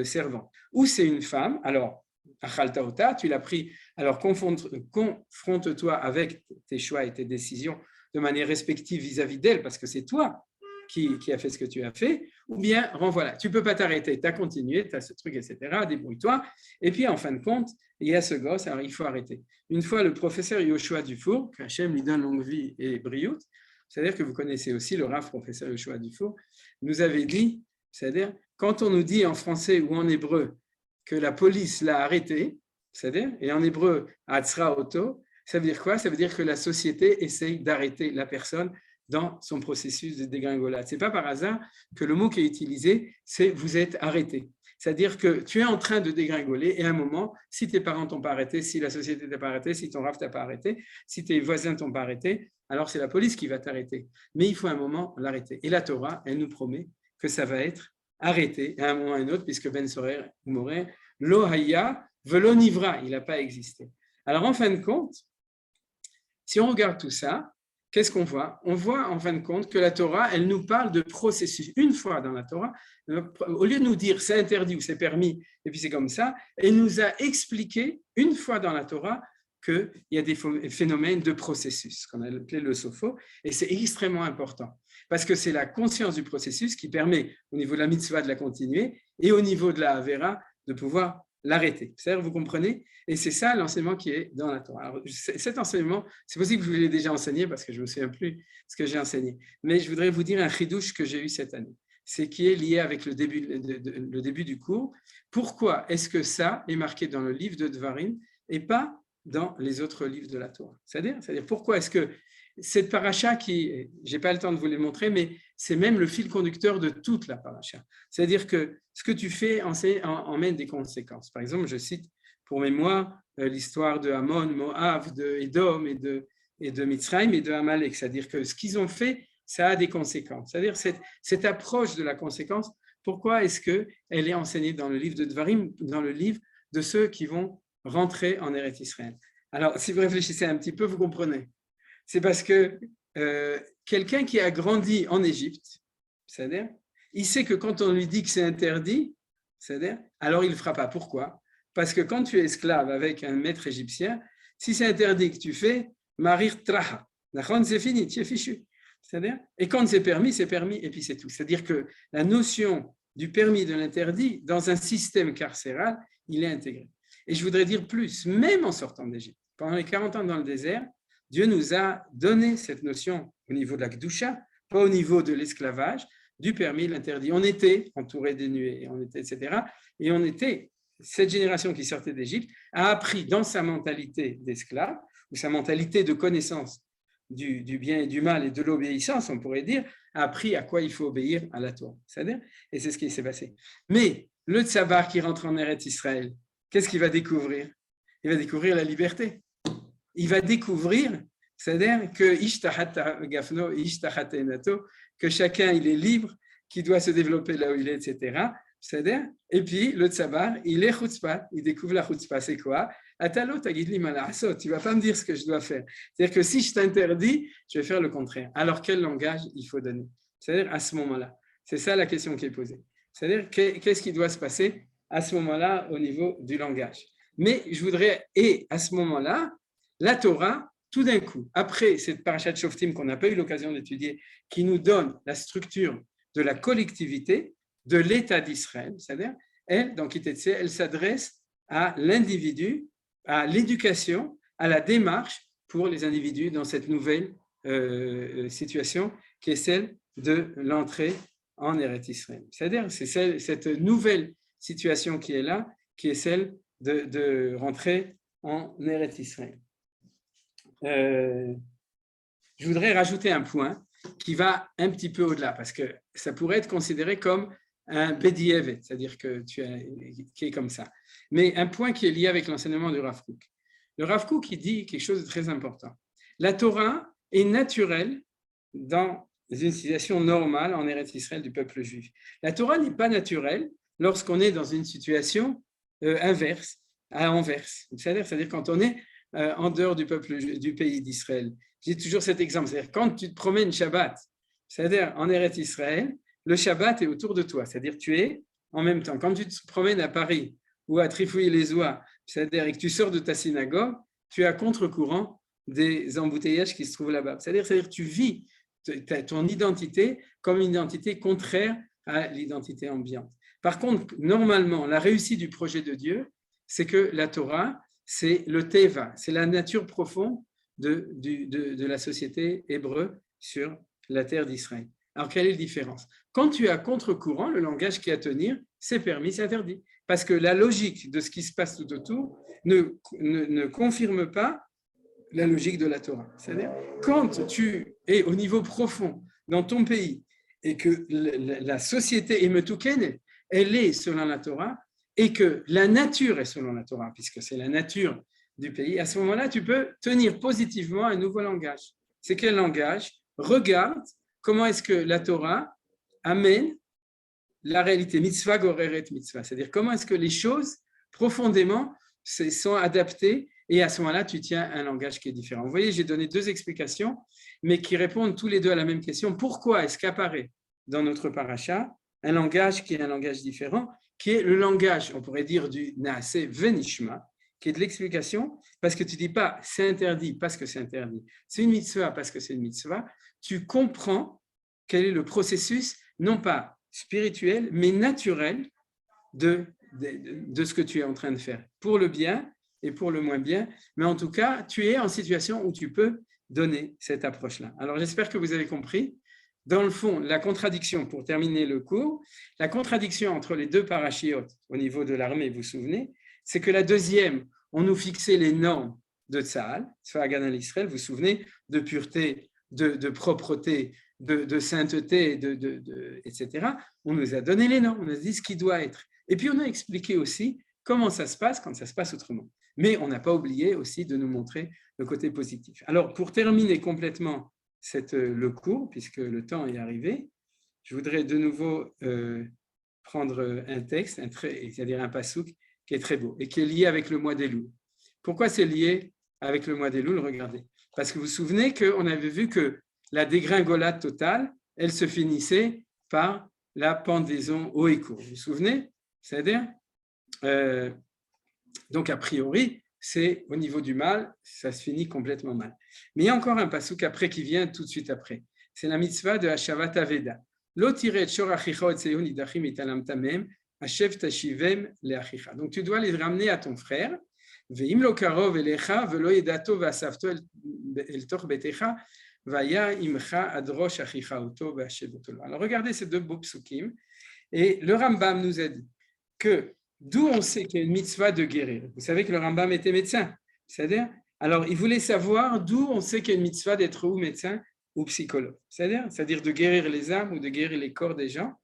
servant. Ou c'est une femme, alors, achaltaota, tu l'as pris, alors confronte-toi avec tes choix et tes décisions de manière respective vis-à-vis d'elle, parce que c'est toi qui a fait ce que tu as fait, ou bien renvoie-la. Tu ne peux pas t'arrêter, tu as continué, tu as ce truc, etc., débrouille-toi. Et puis, en fin de compte, il y a ce gosse, alors il faut arrêter. Une fois, le professeur Yoshua Dufour, qu'Hachem lui donne longue vie et brioute, c'est-à-dire que vous connaissez aussi le Rav professeur Yoshua Dufour, nous avait dit, c'est-à-dire, quand on nous dit en français ou en hébreu que la police l'a arrêté, c'est-à-dire, et en hébreu, Atzra Oto, ça veut dire quoi? Ça veut dire que la société essaye d'arrêter la personne dans son processus de dégringolade. Ce n'est pas par hasard que le mot qui est utilisé, c'est « vous êtes arrêté ». C'est-à-dire que tu es en train de dégringoler et à un moment, si tes parents ne t'ont pas arrêté, si la société ne t'a pas arrêté, si ton raf ne t'a pas arrêté, si tes voisins ne t'ont pas arrêté, alors c'est la police qui va t'arrêter. Mais il faut à un moment l'arrêter. Et la Torah, elle nous promet que ça va être arrêté à un moment ou à un autre, puisque Ben Sorer ou Morer, lo haya velo nivra, il n'a pas existé. Alors en fin de compte, si on regarde tout ça, qu'est-ce qu'on voit? On voit en fin de compte que la Torah, elle nous parle de processus. Une fois dans la Torah, au lieu de nous dire c'est interdit ou c'est permis, et puis c'est comme ça, elle nous a expliqué une fois dans la Torah qu'il y a des phénomènes de processus, qu'on a appelé le sopho, et c'est extrêmement important, parce que c'est la conscience du processus qui permet, au niveau de la mitzvah, de la continuer, et au niveau de la avera, de pouvoir l'arrêter. C'est-à-dire, vous comprenez? Et c'est ça l'enseignement qui est dans la Torah. Alors, cet enseignement, c'est possible que je vous l'ai déjà enseigné parce que je ne me souviens plus ce que j'ai enseigné. Mais je voudrais vous dire un chidouche que j'ai eu cette année. C'est qui est lié avec le début du cours. Pourquoi est-ce que ça est marqué dans le livre de Dvarim et pas dans les autres livres de la Torah? C'est-à-dire pourquoi est-ce que cette paracha qui, je n'ai pas le temps de vous les montrer, mais c'est même le fil conducteur de toute la paracha. C'est-à-dire que ce que tu fais emmène des conséquences. Par exemple, je cite pour mémoire l'histoire de Ammon, Moab, de Édom et de Mitzrayim et de Amalek. C'est-à-dire que ce qu'ils ont fait, ça a des conséquences. C'est-à-dire cette approche de la conséquence, pourquoi est-ce qu'elle est enseignée dans le livre de Dvarim, dans le livre de ceux qui vont rentrer en Eretz Israël? Alors, si vous réfléchissez un petit peu, vous comprenez. C'est parce que quelqu'un qui a grandi en Égypte, c'est-à-dire, il sait que quand on lui dit que c'est interdit, c'est-à-dire, alors il ne le fera pas. Pourquoi? Parce que quand tu es esclave avec un maître égyptien, si c'est interdit que tu fais, marir traha, c'est fini, tu es fichu. C'est-à-dire, et quand c'est permis, et puis c'est tout. C'est-à-dire que la notion du permis et de l'interdit, dans un système carcéral, il est intégré. Et je voudrais dire plus, même en sortant d'Égypte, pendant les 40 ans dans le désert, Dieu nous a donné cette notion au niveau de la Kedusha, pas au niveau de l'esclavage, du permis et de l'interdit. On était entouré des nuées, etc. Et on était, cette génération qui sortait d'Égypte a appris dans sa mentalité d'esclave, ou sa mentalité de connaissance du bien et du mal et de l'obéissance, on pourrait dire, a appris à quoi il faut obéir à la Torah. C'est-à-dire, et c'est ce qui s'est passé. Mais le Tsabar qui rentre en Eretz Israël, qu'est-ce qu'il va découvrir? Il va découvrir la liberté. Il va découvrir, c'est-à-dire que chacun il est libre, qu'il doit se développer là où il est, etc. C'est-à-dire, et puis le Tsabar, il est chutzpah, il découvre la chutzpah, c'est quoi? Atalo tagidli mala'asot, tu ne vas pas me dire ce que je dois faire. C'est-à-dire que si je t'interdis, je vais faire le contraire. Alors quel langage il faut donner? C'est-à-dire à ce moment-là. C'est ça la question qui est posée. C'est-à-dire qu'est-ce qui doit se passer à ce moment-là au niveau du langage. Mais je voudrais, et à ce moment-là, la Torah, tout d'un coup, après cette parashat Shoftim qu'on n'a pas eu l'occasion d'étudier, qui nous donne la structure de la collectivité, de l'État d'Israël, c'est-à-dire, elle, dans Kitetse, elle s'adresse à l'individu, à l'éducation, à la démarche pour les individus dans cette nouvelle situation qui est celle de l'entrée en Eretz Israël. C'est-à-dire, c'est cette nouvelle situation qui est là, qui est celle de rentrer en Eretz Israël. Je voudrais rajouter un point qui va un petit peu au-delà, parce que ça pourrait être considéré comme un Bedievet, c'est-à-dire que qui est comme ça. Mais un point qui est lié avec l'enseignement du Rav Kook. Le Rav Kook, il dit quelque chose de très important. La Torah est naturelle dans une situation normale en Eretz Israël du peuple juif. La Torah n'est pas naturelle lorsqu'on est dans une situation inverse, à Anvers. C'est-à-dire quand on est en dehors du pays d'Israël. J'ai toujours cet exemple, c'est-à-dire quand tu te promènes Shabbat, c'est-à-dire en Eretz Israël, le Shabbat est autour de toi, c'est-à-dire tu es en même temps. Quand tu te promènes à Paris ou à Trifouille-les-Oies, c'est-à-dire que tu sors de ta synagogue, tu es à contre-courant des embouteillages qui se trouvent là-bas. C'est-à-dire que tu vis ton identité comme une identité contraire à l'identité ambiante. Par contre, normalement, la réussite du projet de Dieu, c'est que la Torah, c'est le Teva, c'est la nature profonde de la société hébreu sur la terre d'Israël. Alors, quelle est la différence? Quand tu es à contre-courant, le langage qui est à tenir, c'est permis, c'est interdit. Parce que la logique de ce qui se passe tout autour ne confirme pas la logique de la Torah. C'est-à-dire, quand tu es au niveau profond dans ton pays et que la société est metukene, elle est selon la Torah, et que la nature est selon la Torah, puisque c'est la nature du pays, à ce moment-là, tu peux tenir positivement un nouveau langage. C'est quel langage? Regarde comment est-ce que la Torah amène la réalité, mitzvah goreret mitzvah, c'est-à-dire comment est-ce que les choses profondément sont adaptées, et à ce moment-là, tu tiens un langage qui est différent. Vous voyez, j'ai donné deux explications, mais qui répondent tous les deux à la même question. Pourquoi est-ce qu'apparaît dans notre paracha un langage qui est un langage différent, qui est le langage, on pourrait dire, du Naaseh Venishma, qui est de l'explication, parce que tu ne dis pas c'est interdit parce que c'est interdit, c'est une mitzvah parce que c'est une mitzvah, tu comprends quel est le processus, non pas spirituel, mais naturel de ce que tu es en train de faire, pour le bien et pour le moins bien, mais en tout cas, tu es en situation où tu peux donner cette approche-là. Alors, j'espère que vous avez compris. Dans le fond, la contradiction, pour terminer le cours, la contradiction entre les deux parachiotes au niveau de l'armée, vous vous souvenez, c'est que la deuxième, on nous fixait les normes de Tzahal, Sfahagan al-Israël, vous vous souvenez, de pureté, de propreté, de sainteté, etc. On nous a donné les normes, on nous a dit ce qui doit être. Et puis on a expliqué aussi comment ça se passe quand ça se passe autrement. Mais on n'a pas oublié aussi de nous montrer le côté positif. Alors, pour terminer complètement le cours, puisque le temps est arrivé, je voudrais de nouveau prendre un texte, c'est-à-dire un passouk qui est très beau et qui est lié avec le mois d'Elul. Pourquoi c'est lié avec le mois d'Elul? Regardez. Parce que vous vous souvenez qu'on avait vu que la dégringolade totale, elle se finissait par la pendaison haut et court. Vous vous souvenez? C'est-à-dire, donc a priori, c'est au niveau du mal, ça se finit complètement mal. Mais il y a encore un passouk après qui vient tout de suite après. c'est la mitzvah de Hashavat Aveda. Donc tu dois les ramener à ton frère. Alors regardez ces deux beaux psukim. Et le Rambam nous a dit que d'où on sait qu'il y a une mitzvah de guérir. Vous savez que le Rambam était médecin. C'est-à-dire, alors il voulait savoir d'où on sait qu'il y a une mitzvah d'être ou médecin ou psychologue. C'est-à-dire de guérir les âmes ou de guérir les corps des gens.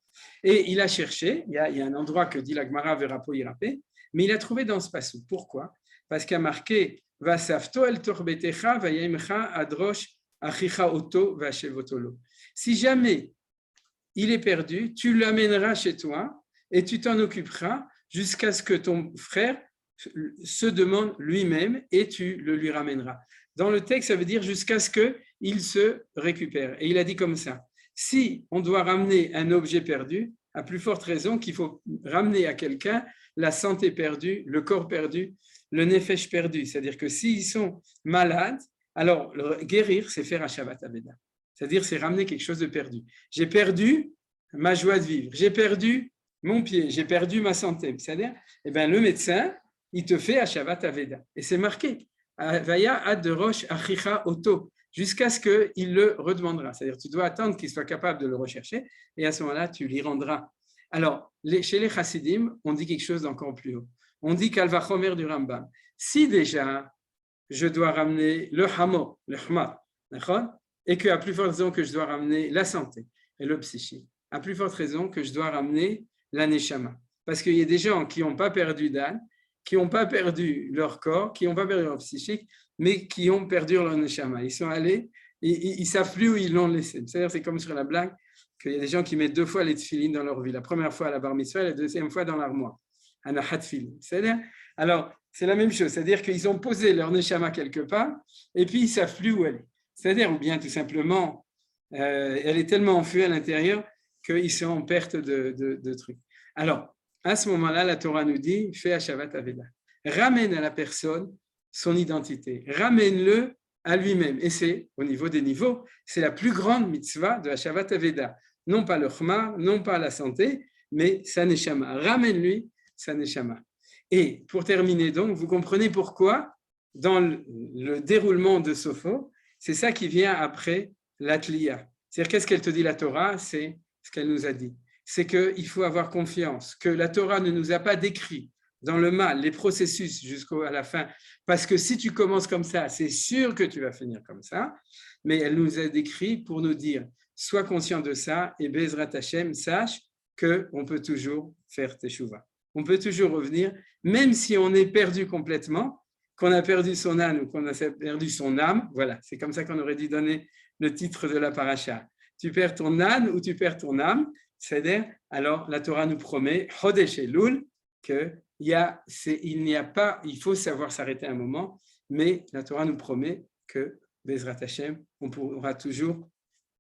Et il a cherché, il y a un endroit que dit la Gemara Verapo Irapé, mais il a trouvé dans ce passage. Pourquoi? Parce qu'il y a marqué Vasafto el torbetecha vayemcha adrosh achicha oto vashevotolo. Si jamais il est perdu, tu l'amèneras chez toi et tu t'en occuperas jusqu'à ce que ton frère se demande lui-même et tu le lui ramèneras. Dans le texte, ça veut dire jusqu'à ce qu'il se récupère. Et il a dit comme ça, si on doit ramener un objet perdu, à plus forte raison qu'il faut ramener à quelqu'un la santé perdue, le corps perdu, le nefesh perdu. C'est-à-dire que s'ils sont malades, alors guérir, c'est faire un Shabbat Aveda. C'est-à-dire, c'est ramener quelque chose de perdu. J'ai perdu ma joie de vivre, j'ai perdu mon pied, j'ai perdu ma santé. C'est-à-dire, le médecin, il te fait un Shabbat Aveda. Et c'est marqué, Vaya ad rosh achicha oto, jusqu'à ce qu'il le redemandera. C'est-à-dire, tu dois attendre qu'il soit capable de le rechercher, et à ce moment-là, tu l'y rendras. Alors, chez les chassidim, on dit quelque chose d'encore plus haut. On dit qu'Al-Vachomer du Rambam. Si déjà, je dois ramener le hamo, le hma, d'accord, et qu'à plus forte raison que je dois ramener la santé et le psychique, à plus forte raison que je dois ramener la neshama. Parce qu'il y a des gens qui n'ont pas perdu d'âme, qui n'ont pas perdu leur corps, qui n'ont pas perdu leur psychique, mais qui ont perdu leur neshama. Ils sont allés, ils ne savent plus où ils l'ont laissé. C'est-à-dire, c'est comme sur la blague, qu'il y a des gens qui mettent 2 fois les tefilines dans leur vie. La première fois à la bar mitzvah, la deuxième fois dans l'armoire. Anahat tefilin. C'est-à-dire, alors, c'est la même chose. C'est-à-dire qu'ils ont posé leur neshama quelque part, et puis ils ne savent plus où elle est. C'est-à-dire, ou bien tout simplement, elle est tellement enfouie à l'intérieur qu'ils sont en perte de trucs. Alors, à ce moment-là, la Torah nous dit, fais Hashavat Aveda. Ramène à la personne son identité. Ramène-le à lui-même. Et c'est, au niveau des niveaux, c'est la plus grande mitzvah de Hashavat Aveda. Non pas le chma, non pas la santé, mais sa neshama. Ramène-lui sa neshama. Et pour terminer donc, vous comprenez pourquoi, dans le déroulement de Sopho, c'est ça qui vient après l'atliya. C'est-à-dire, qu'est-ce qu'elle te dit la Torah? C'est ce qu'elle nous a dit. C'est qu'il faut avoir confiance, que la Torah ne nous a pas décrit dans le mal les processus jusqu'à la fin, parce que si tu commences comme ça, c'est sûr que tu vas finir comme ça, mais elle nous a décrit pour nous dire, sois conscient de ça et Bezrat Hashem, sache qu'on peut toujours faire teshuva. On peut toujours revenir, même si on est perdu complètement, qu'on a perdu son âne ou qu'on a perdu son âme, voilà, c'est comme ça qu'on aurait dû donner le titre de la paracha. Tu perds ton âne ou tu perds ton âme, c'est-à-dire, alors la Torah nous promet, Chodesh Elul, qu'il n'y a pas, il faut savoir s'arrêter un moment, mais la Torah nous promet que, Bezrat Hashem, on pourra toujours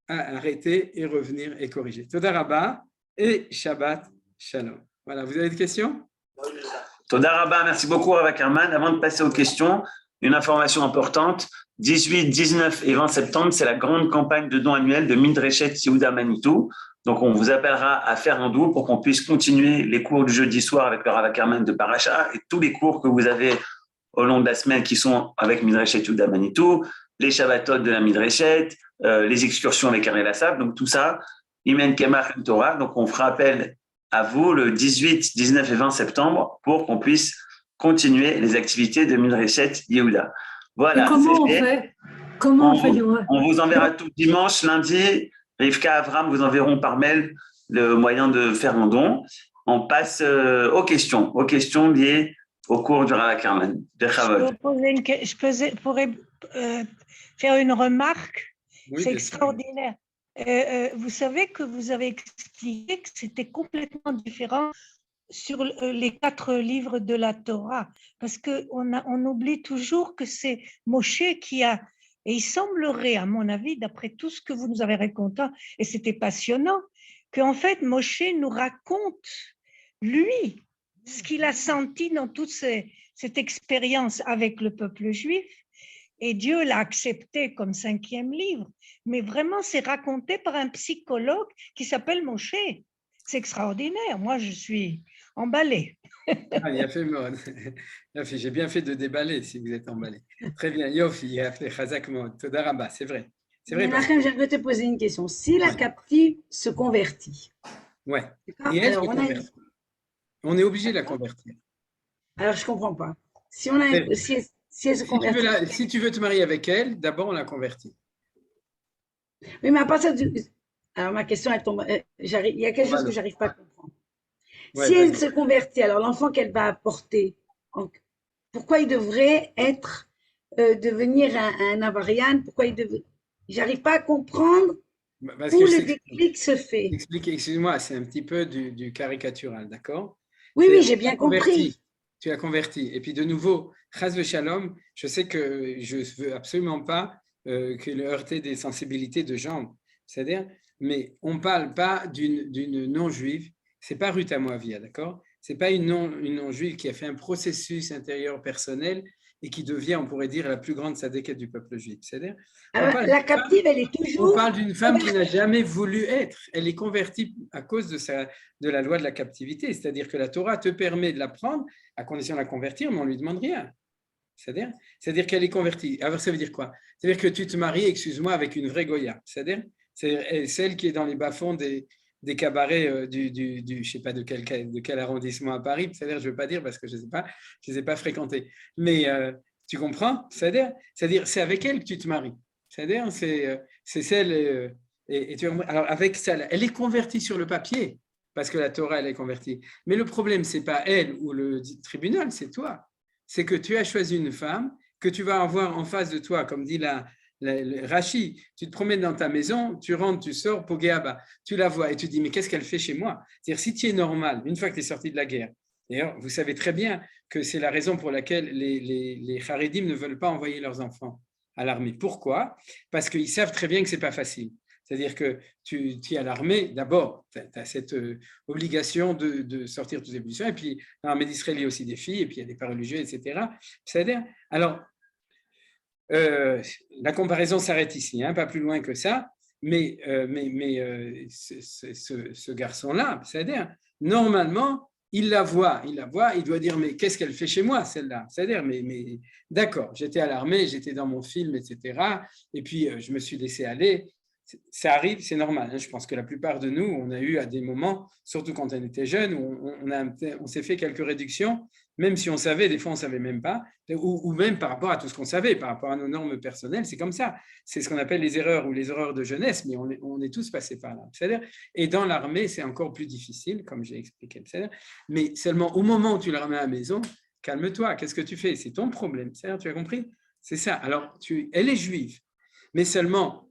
arrêter et revenir et corriger. Toda Rabba et Shabbat Shalom. Voilà, vous avez des questions? Toda Rabba, merci beaucoup Rav Ackerman. Avant de passer aux questions, une information importante. 18, 19 et 20 septembre, c'est la grande campagne de dons annuels de Midreshet Yehuda Manitou. Donc, on vous appellera à faire un don pour qu'on puisse continuer les cours du jeudi soir avec le Rav Ackerman de Paracha et tous les cours que vous avez au long de la semaine qui sont avec Midreshet Yehuda Manitou, les Shabbatot de la Midreshet, les excursions avec Ariel Assab. Donc, tout ça, Imen Kemach Torah. Donc, on fera appel à vous le 18, 19 et 20 septembre pour qu'on puisse continuer les activités de Midreshet Yehuda. Voilà. Et comment on fait? On vous enverra tout dimanche, lundi. Rivka, Avram vous enverront par mail le moyen de faire un don. On passe aux questions liées au cours du Rav Ackerman. Je pourrais faire une remarque. Oui, c'est extraordinaire. Vous savez que vous avez expliqué que c'était complètement différent sur les 4 livres de la Torah, parce qu'on oublie toujours que c'est Moshe qui a, et il semblerait, à mon avis, d'après tout ce que vous nous avez raconté, et c'était passionnant, qu'en fait Moshe nous raconte, lui, ce qu'il a senti dans toute cette expérience avec le peuple juif, et Dieu l'a accepté comme 5e livre, mais vraiment c'est raconté par un psychologue qui s'appelle Moshe. C'est extraordinaire, moi je suis emballée. Ah, il a fait Maud. J'ai bien fait de déballer si vous êtes emballé. Très bien, Yofi, il a fait Chazak Maud. Toda Rabba, c'est vrai. C'est vrai. Menachem, j'aimerais te poser une question. Si la captive se convertit, Ouais. d'accord? Et elle se Alors, convertit. On est obligé de la convertir. alors, je ne comprends pas. Si elle se convertit. Si tu veux te marier avec elle, d'abord on la convertit. Oui, mais à partir du. Alors, ma question, elle tombe. Il y a quelque chose que je n'arrive pas à comprendre. Ouais, Si elle vas-y. se convertit, alors l'enfant qu'elle va apporter, pourquoi il devrait devenir un avarian? Pourquoi il devrait. J'arrive pas à comprendre Parce où que je le déclic se fait. t'explique, excuse-moi, c'est un petit peu du caricatural, d'accord? Oui, C'est- oui, j'ai bien compris. Tu as converti. Et puis de nouveau, Chas Shalom, je sais que je ne veux absolument pas que le heurter des sensibilités de gens. C'est-à-dire, mais on ne parle pas d'une non-juive. Ce n'est pas Ruth Amoavia, d'accord? Ce n'est pas une non-juive qui a fait un processus intérieur personnel et qui devient, on pourrait dire, la plus grande sadéquette du peuple juif. C'est-à-dire, Alors, la captive, elle est on toujours. parle d'une femme qui n'a jamais voulu être. Elle est convertie à cause de la loi de la captivité. C'est-à-dire que la Torah te permet de la prendre à condition de la convertir, mais on ne lui demande rien. C'est-à-dire qu'elle est convertie. Alors, ça veut dire quoi? C'est-à-dire que tu te maries, excuse-moi, avec une vraie Goya. C'est-à-dire celle qui est dans les bas-fonds des cabarets je ne sais pas de quel arrondissement à Paris. C'est-à-dire, je ne veux pas dire parce que je ne les ai pas fréquentés. Mais tu comprends? C'est-à-dire, c'est avec elle que tu te maries. C'est-à-dire, c'est celle. Alors, avec ça, elle est convertie sur le papier, parce que la Torah, elle est convertie. Mais le problème, ce n'est pas elle ou le tribunal, c'est toi. C'est que tu as choisi une femme que tu vas avoir en face de toi, comme dit le Rashi. Tu te promènes dans ta maison, tu rentres, tu sors, Pogéaba, tu la vois et tu dis, mais qu'est-ce qu'elle fait chez moi? C'est-à-dire, si tu es normal, une fois que tu es sorti de la guerre, d'ailleurs, vous savez très bien que c'est la raison pour laquelle les Haredim ne veulent pas envoyer leurs enfants à l'armée. Pourquoi? Parce qu'ils savent très bien que ce n'est pas facile. C'est-à-dire que tu es à l'armée, d'abord, tu as cette obligation de sortir de tes évolutions, et puis dans l'armée d'Israël, il y a aussi des filles, et puis il y a des pas religieux, etc. C'est-à-dire, alors, la comparaison s'arrête ici, hein, pas plus loin que ça, mais ce garçon-là, c'est-à-dire, normalement, il la voit, il doit dire, mais qu'est-ce qu'elle fait chez moi, celle-là? C'est-à-dire, mais d'accord, j'étais à l'armée, j'étais dans mon film, etc. Et puis, je me suis laissé aller. Ça arrive, c'est normal. Hein. Je pense que la plupart de nous, on a eu à des moments, surtout quand on était jeune, où on s'est fait quelques réductions, même si on savait, des fois on ne savait même pas, ou même par rapport à tout ce qu'on savait, par rapport à nos normes personnelles, c'est comme ça. C'est ce qu'on appelle les erreurs ou les erreurs de jeunesse, mais on est tous passés par là. C'est-à-dire, et dans l'armée, c'est encore plus difficile, comme j'ai expliqué. C'est-à-dire, mais seulement au moment où tu la remets à la maison, calme-toi, qu'est-ce que tu fais? C'est ton problème. C'est-à-dire, tu as compris? C'est ça. Alors, elle est juive, mais seulement,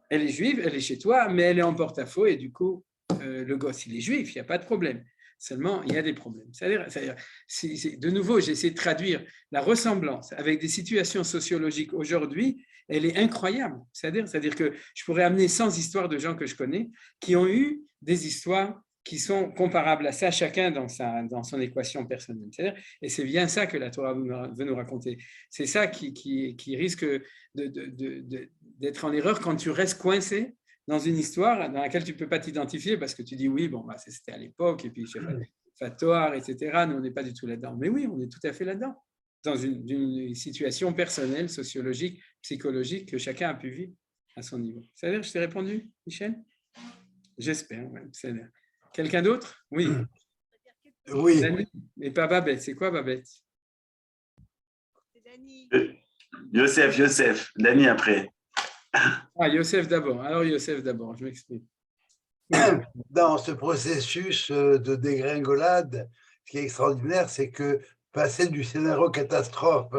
elle est juive, elle est chez toi, mais elle est en porte-à-faux et du coup, le gosse, il est juif, il n'y a pas de problème. Seulement, il y a des problèmes. C'est-à-dire, de nouveau, j'ai essayé de traduire la ressemblance avec des situations sociologiques aujourd'hui, elle est incroyable. C'est-à-dire que je pourrais amener 100 histoires de gens que je connais qui ont eu des histoires qui sont comparables à ça, chacun dans son équation personnelle. Et c'est bien ça que la Torah veut nous raconter. C'est ça qui risque d'être en erreur quand tu restes coincé dans une histoire dans laquelle tu ne peux pas t'identifier parce que tu dis oui, bon, bah, c'était à l'époque, et puis je sais pas, Fatoire, etc. Nous, on n'est pas du tout là-dedans. Mais oui, on est tout à fait là-dedans, dans une situation personnelle, sociologique, psychologique que chacun a pu vivre à son niveau. C'est-à-dire, je t'ai répondu, Michel? J'espère, ouais, c'est-à-dire. Quelqu'un d'autre? Oui. Oui. Dani, mais pas Babette. C'est quoi Babette? Yosef. Dani après. Ah, Yosef d'abord. Alors, Yosef d'abord, je m'explique. Dans ce processus de dégringolade, ce qui est extraordinaire, c'est que passer du scénario catastrophe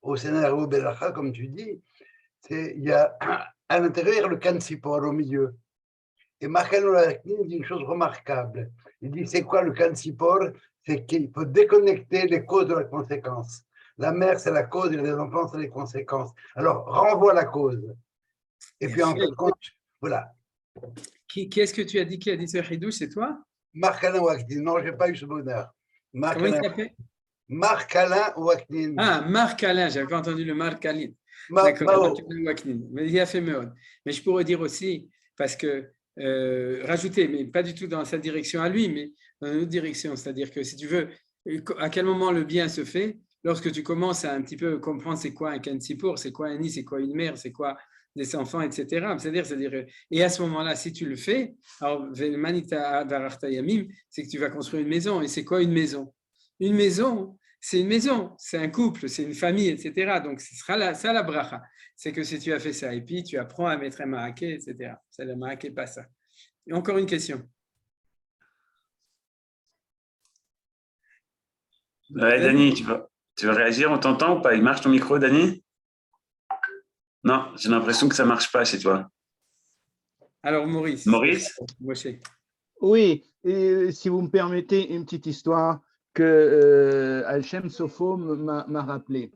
au scénario Belacha, comme tu dis, il y a à l'intérieur le Kansipor au milieu. Et Michael Olaknin dit une chose remarquable. Il dit, c'est quoi le Kansipor? C'est qu'il faut déconnecter les causes de la conséquence. La mère, c'est la cause, et les enfants, c'est les conséquences. Alors, renvoie la cause. Et puis, en fin de compte, voilà. Qu'est-ce que tu as dit? Qui a dit ce Hidouche? C'est toi? Marc-Alain Ouaknin. Non, je n'ai pas eu ce bonheur. Comment il s'appelle? Marc-Alain Ouaknin. Ah, Marc-Alain, j'avais pas entendu le Marc-Alain. D'accord, mais il a fait Meod. Mais je pourrais dire aussi, parce que rajouter, mais pas du tout dans sa direction à lui, mais dans une autre direction, c'est-à-dire que si tu veux, à quel moment le bien se fait, lorsque tu commences à un petit peu comprendre c'est quoi un Kansipour, c'est quoi un nid, c'est quoi une mère, c'est quoi des enfants, etc. C'est-à-dire, et à ce moment-là, si tu le fais, alors, c'est que tu vas construire une maison. Et c'est quoi une maison? Une maison, c'est une maison, c'est un couple, c'est une famille, etc. Donc, ce sera ça la bracha. C'est que si tu as fait ça, et puis tu apprends à mettre un maraké, etc. C'est le maraké, pas ça. Et encore une question. Ouais, Dani, tu veux réagir? On t'entend ou pas? Il marche ton micro, Dani? Non, j'ai l'impression que ça ne marche pas chez toi. Alors, Maurice. Maurice? Oui, et si vous me permettez une petite histoire que Alchem Sofo m'a rappelé.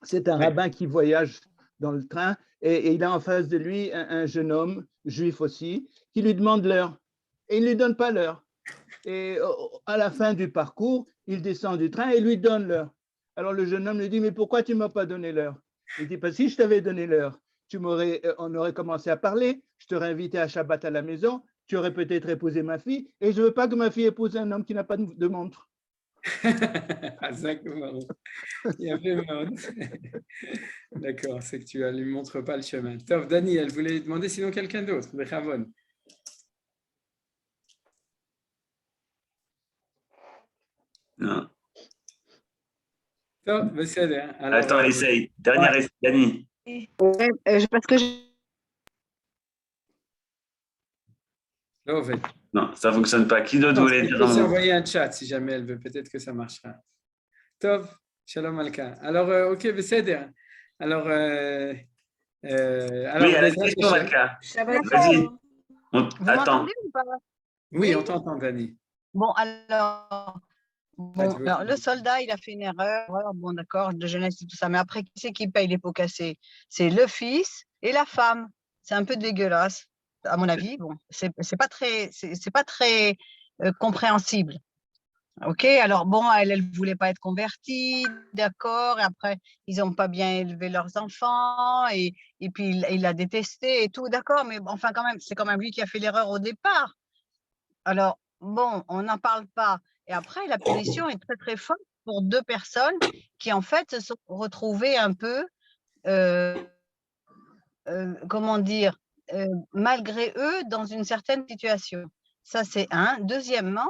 C'est un rabbin qui voyage dans le train et il a en face de lui un jeune homme, juif aussi, qui lui demande l'heure. Et il ne lui donne pas l'heure. Et à la fin du parcours, il descend du train et lui donne l'heure. Alors le jeune homme lui dit, mais pourquoi tu ne m'as pas donné l'heure? Il dit, parce que si je t'avais donné l'heure, on aurait commencé à parler, je t'aurais invité à Shabbat à la maison, tu aurais peut-être épousé ma fille, et je ne veux pas que ma fille épouse un homme qui n'a pas de montre. D'accord, c'est que tu ne lui montres pas le chemin. Tov, Dani, elle voulait demander sinon quelqu'un d'autre. Non. Tov, alors, attends, elle essaye. Dernière essai, Dani. Parce que Non, ça ne fonctionne pas. Qui d'autre voulait dire un mot? Je peux envoyer un chat si jamais elle veut. Peut-être que ça marchera. Tov, Shalom Alka. Alors, ok, Besséder. Alors, oui, elle a la question, Malka. Vas-y. Attends. Ou pas? Oui, on t'entend, Dani. Bon, alors, le soldat, il a fait une erreur. Bon, d'accord, de jeunesse et tout ça. Mais après, qui c'est qui paye les pots cassés? C'est le fils et la femme. C'est un peu dégueulasse, à mon avis. Bon, c'est pas très compréhensible. Ok, alors bon, elle voulait pas être convertie, d'accord, et après, ils n'ont pas bien élevé leurs enfants, et puis il l'a détesté et tout, d'accord, mais enfin, quand même, c'est quand même lui qui a fait l'erreur au départ. Alors, bon, on n'en parle pas. Et après, la punition est très, très forte pour deux personnes qui, en fait, se sont retrouvées un peu, comment dire, malgré eux, dans une certaine situation. Ça, c'est un. Deuxièmement,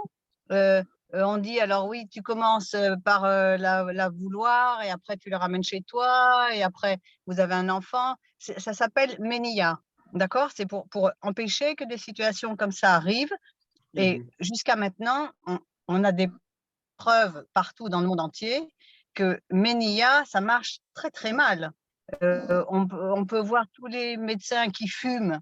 on dit, alors oui, tu commences par la vouloir et après tu le ramènes chez toi et après vous avez un enfant. Ça s'appelle Ménia, d'accord? C'est pour empêcher que des situations comme ça arrivent. Et jusqu'à maintenant, on a des preuves partout dans le monde entier que Ménia, ça marche très, très mal. On peut voir tous les médecins qui fument,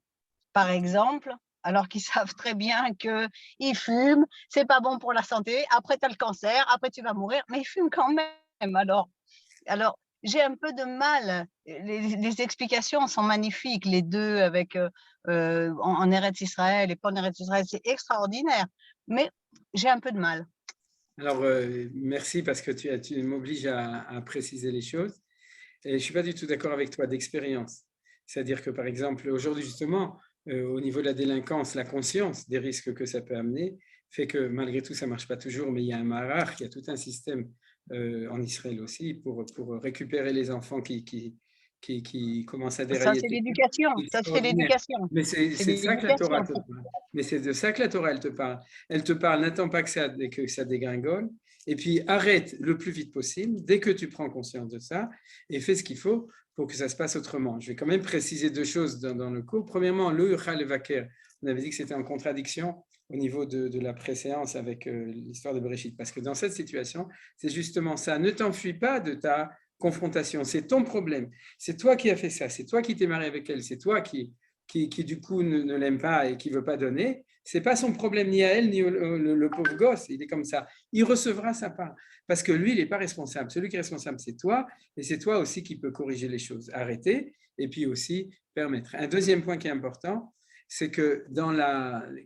par exemple, alors qu'ils savent très bien qu'ils fument, c'est pas bon pour la santé, après tu as le cancer, après tu vas mourir, mais ils fument quand même. Alors j'ai un peu de mal, les explications sont magnifiques, les deux avec en Eretz Israël et pas en Eretz Israël, c'est extraordinaire, mais j'ai un peu de mal. Alors, merci parce que tu m'obliges à préciser les choses. Et je ne suis pas du tout d'accord avec toi d'expérience. C'est-à-dire que, par exemple, aujourd'hui, justement, au niveau de la délinquance, la conscience des risques que ça peut amener fait que malgré tout, ça ne marche pas toujours, mais il y a un marach, il y a tout un système en Israël aussi pour récupérer les enfants qui commencent à dérailler. Ça, c'est l'éducation. Ça, c'est l'éducation. Mais c'est ça que la Torah te parle. Mais c'est de ça que la Torah, elle te parle. Elle te parle, n'attends pas que ça dégringole, et puis arrête le plus vite possible, dès que tu prends conscience de ça, et fais ce qu'il faut pour que ça se passe autrement. Je vais quand même préciser deux choses dans le cours. Premièrement, le Yuchal Vaker, on avait dit que c'était en contradiction au niveau de la préséance avec l'histoire de Bereshit, parce que dans cette situation, c'est justement ça. Ne t'enfuis pas de ta confrontation, c'est ton problème. C'est toi qui as fait ça, c'est toi qui t'es marié avec elle, c'est toi qui du coup ne l'aime pas et qui ne veut pas donner. Ce n'est pas son problème ni à elle, ni le pauvre gosse, il est comme ça. Il recevra sa part, parce que lui, il n'est pas responsable. Celui qui est responsable, c'est toi, et c'est toi aussi qui peux corriger les choses, arrêter, et puis aussi permettre. Un deuxième point qui est important, c'est que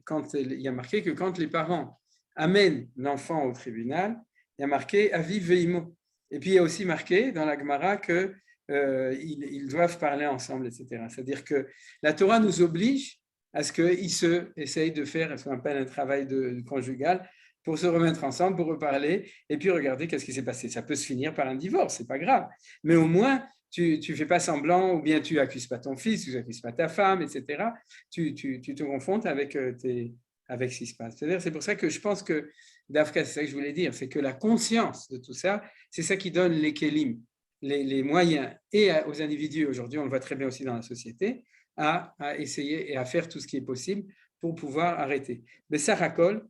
quand il y a marqué que quand les parents amènent l'enfant au tribunal, il y a marqué « aviv veimo ». Et puis, il y a aussi marqué dans la Gemara que ils doivent parler ensemble, etc. C'est-à-dire que la Torah nous oblige à ce qu'ils essayent de faire ce qu'on appelle un travail conjugal pour se remettre ensemble, pour reparler, et puis regarder qu'est-ce qui s'est passé. Ça peut se finir par un divorce, c'est pas grave. Mais au moins, tu fais pas semblant, ou bien tu accuses pas ton fils, tu accuses pas ta femme, etc. Tu te confrontes avec ce qui se passe. C'est-à-dire, c'est pour ça que je pense que, Dafka, c'est ça que je voulais dire, c'est que la conscience de tout ça, c'est ça qui donne les kélim, les moyens, et aux individus, aujourd'hui, on le voit très bien aussi dans la société, à essayer et à faire tout ce qui est possible pour pouvoir arrêter. Mais ça racole,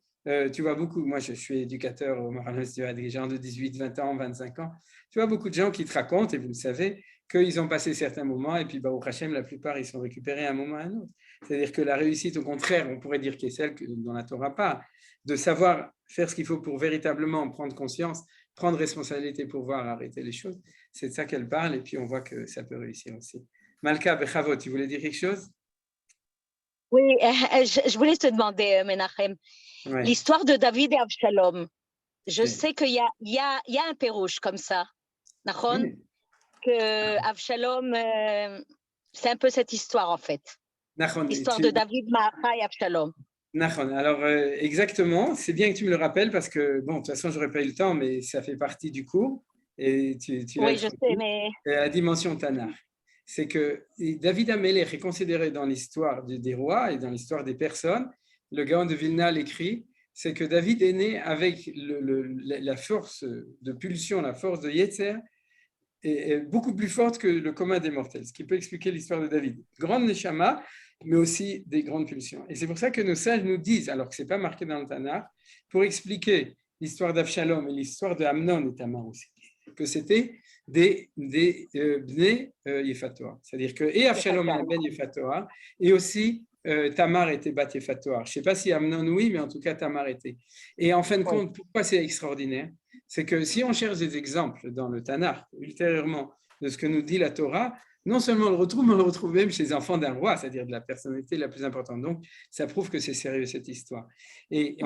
tu vois beaucoup, moi je suis éducateur au Moranas du Had, des gens de 18, 20 ans, 25 ans, tu vois beaucoup de gens qui te racontent, et vous le savez, qu'ils ont passé certains moments, et puis au Hachem, la plupart, ils sont récupérés à un moment ou à un autre. C'est-à-dire que la réussite, au contraire, on pourrait dire qu'est celle dont la Torah parle, de savoir faire ce qu'il faut pour véritablement prendre conscience, prendre responsabilité pour pouvoir arrêter les choses, c'est de ça qu'elle parle, et puis on voit que ça peut réussir aussi. Malka Bechavot, tu voulais dire quelque chose? Oui, je voulais te demander, Menachem, Ouais. l'histoire de David et Avshalom. Je Oui. sais qu'il y a un pérouche comme ça, Nahon, Oui. que Avshalom, c'est un peu cette histoire en fait. Nahon, L'histoire de David, Maacha et Avshalom. Nahon. Alors, exactement, c'est bien que tu me le rappelles parce que, bon, de toute façon, je n'aurais pas eu le temps, mais ça fait partie du cours. Et tu l'as Oui, je sais, mais… La dimension Tanakh. C'est que David Amelech est considéré dans l'histoire des rois et dans l'histoire des personnes. Le Gaon de Vilna l'écrit, c'est que David est né avec la force de pulsion, la force de Yetzer, est beaucoup plus forte que le commun des mortels, ce qui peut expliquer l'histoire de David. Grande neshama, mais aussi des grandes pulsions. Et c'est pour ça que nos sages nous disent, alors que ce n'est pas marqué dans le Tanakh, pour expliquer l'histoire d'Avshalom et l'histoire de Amnon et Tamar aussi, que c'était des Bnei Yefatoar. C'est-à-dire que et Avshalom est Ben Yefatoar, et aussi Tamar était Bat Yefatoar. Je ne sais pas si Amnon oui, mais en tout cas Tamar était. Et en fin de compte, pourquoi c'est extraordinaire? C'est que si on cherche des exemples dans le Tanakh, ultérieurement, de ce que nous dit la Torah, non seulement on le retrouve, mais on le retrouve même chez les enfants d'un roi, c'est-à-dire de la personnalité la plus importante. Donc, ça prouve que c'est sérieux cette histoire. Et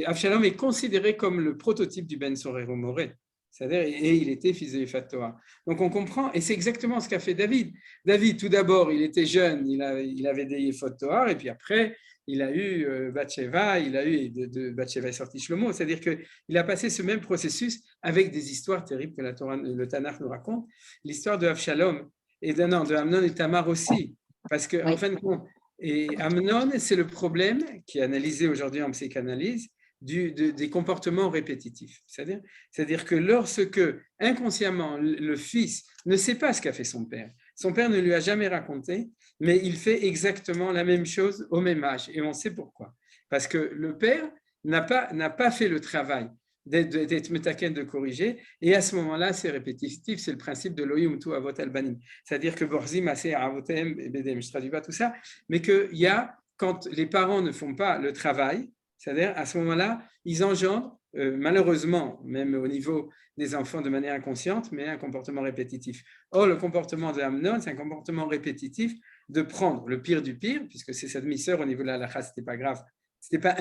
Avshalom est considéré comme le prototype du Ben Sorero Moré. C'est-à-dire, et il était fils de Yefatoar. Donc on comprend, et c'est exactement ce qu'a fait David. David, tout d'abord, il était jeune, il avait des Yefatoar, et puis après, il a eu Bathsheba, de Bathsheba est sorti Shlomo. C'est-à-dire qu'il a passé ce même processus avec des histoires terribles que la Torah, le Tanakh nous raconte. L'histoire de Avshalom, et de Amnon et Tamar aussi. Parce qu'en fin de compte, et Amnon, c'est le problème qui est analysé aujourd'hui en psychanalyse, des comportements répétitifs. C'est-à-dire que lorsque inconsciemment le fils ne sait pas ce qu'a fait son père ne lui a jamais raconté, mais il fait exactement la même chose au même âge. Et on sait pourquoi. Parce que le père n'a pas fait le travail d'être metaken, de corriger, et à ce moment-là, c'est répétitif, c'est le principe de l'oyum tu avot albanim. C'est-à-dire que borzim aseh avotem et bedem, je ne traduis pas tout ça, mais qu'il y a, quand les parents ne font pas le travail, c'est-à-dire, à ce moment-là, ils engendrent, malheureusement, même au niveau des enfants de manière inconsciente, mais un comportement répétitif. Or, le comportement de Amnon, c'est un comportement répétitif de prendre le pire du pire, puisque c'est sa demi-sœur au niveau de la halakha, ce n'était pas grave. Ce n'était pas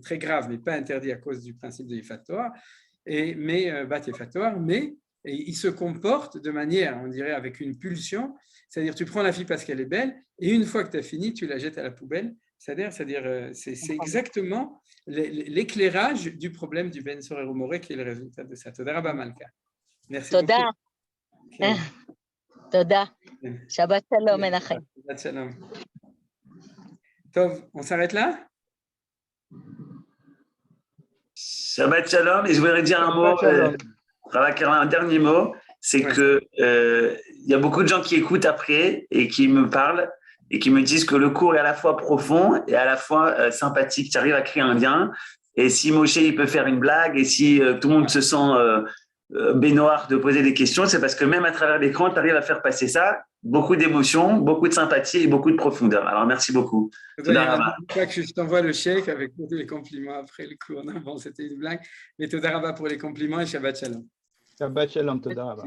très grave, mais pas interdit à cause du principe de Yefatoar, Bat Yefatoar, mais il se comporte de manière, on dirait, avec une pulsion, c'est-à-dire tu prends la fille parce qu'elle est belle, et une fois que tu as fini, tu la jettes à la poubelle. C'est-à-dire, c'est exactement l'éclairage du problème du Ben Sorero Moré qui est le résultat de ça. Toda Rabba Malka. Merci Toda. beaucoup. Toda. Shabbat Shalom, Menachem. Shabbat Shalom. Tov, on s'arrête là? Shabbat Shalom, et je voudrais dire un mot, un dernier mot, c'est que il y a beaucoup de gens qui écoutent après et qui me parlent et qui me disent que le cours est à la fois profond et à la fois sympathique. Tu arrives à créer un lien. Et si Moshe il peut faire une blague et si tout le monde se sent bénoir de poser des questions, c'est parce que même à travers l'écran, tu arrives à faire passer ça. Beaucoup d'émotions, beaucoup de sympathie et beaucoup de profondeur. Alors, merci beaucoup. Il y a une fois que je t'envoie le chèque avec tous les compliments après le cours. Non, bon, c'était une blague. Mais Toda Rabba pour les compliments et Shabbat Shalom. Shabbat Shalom, Toda Rabba.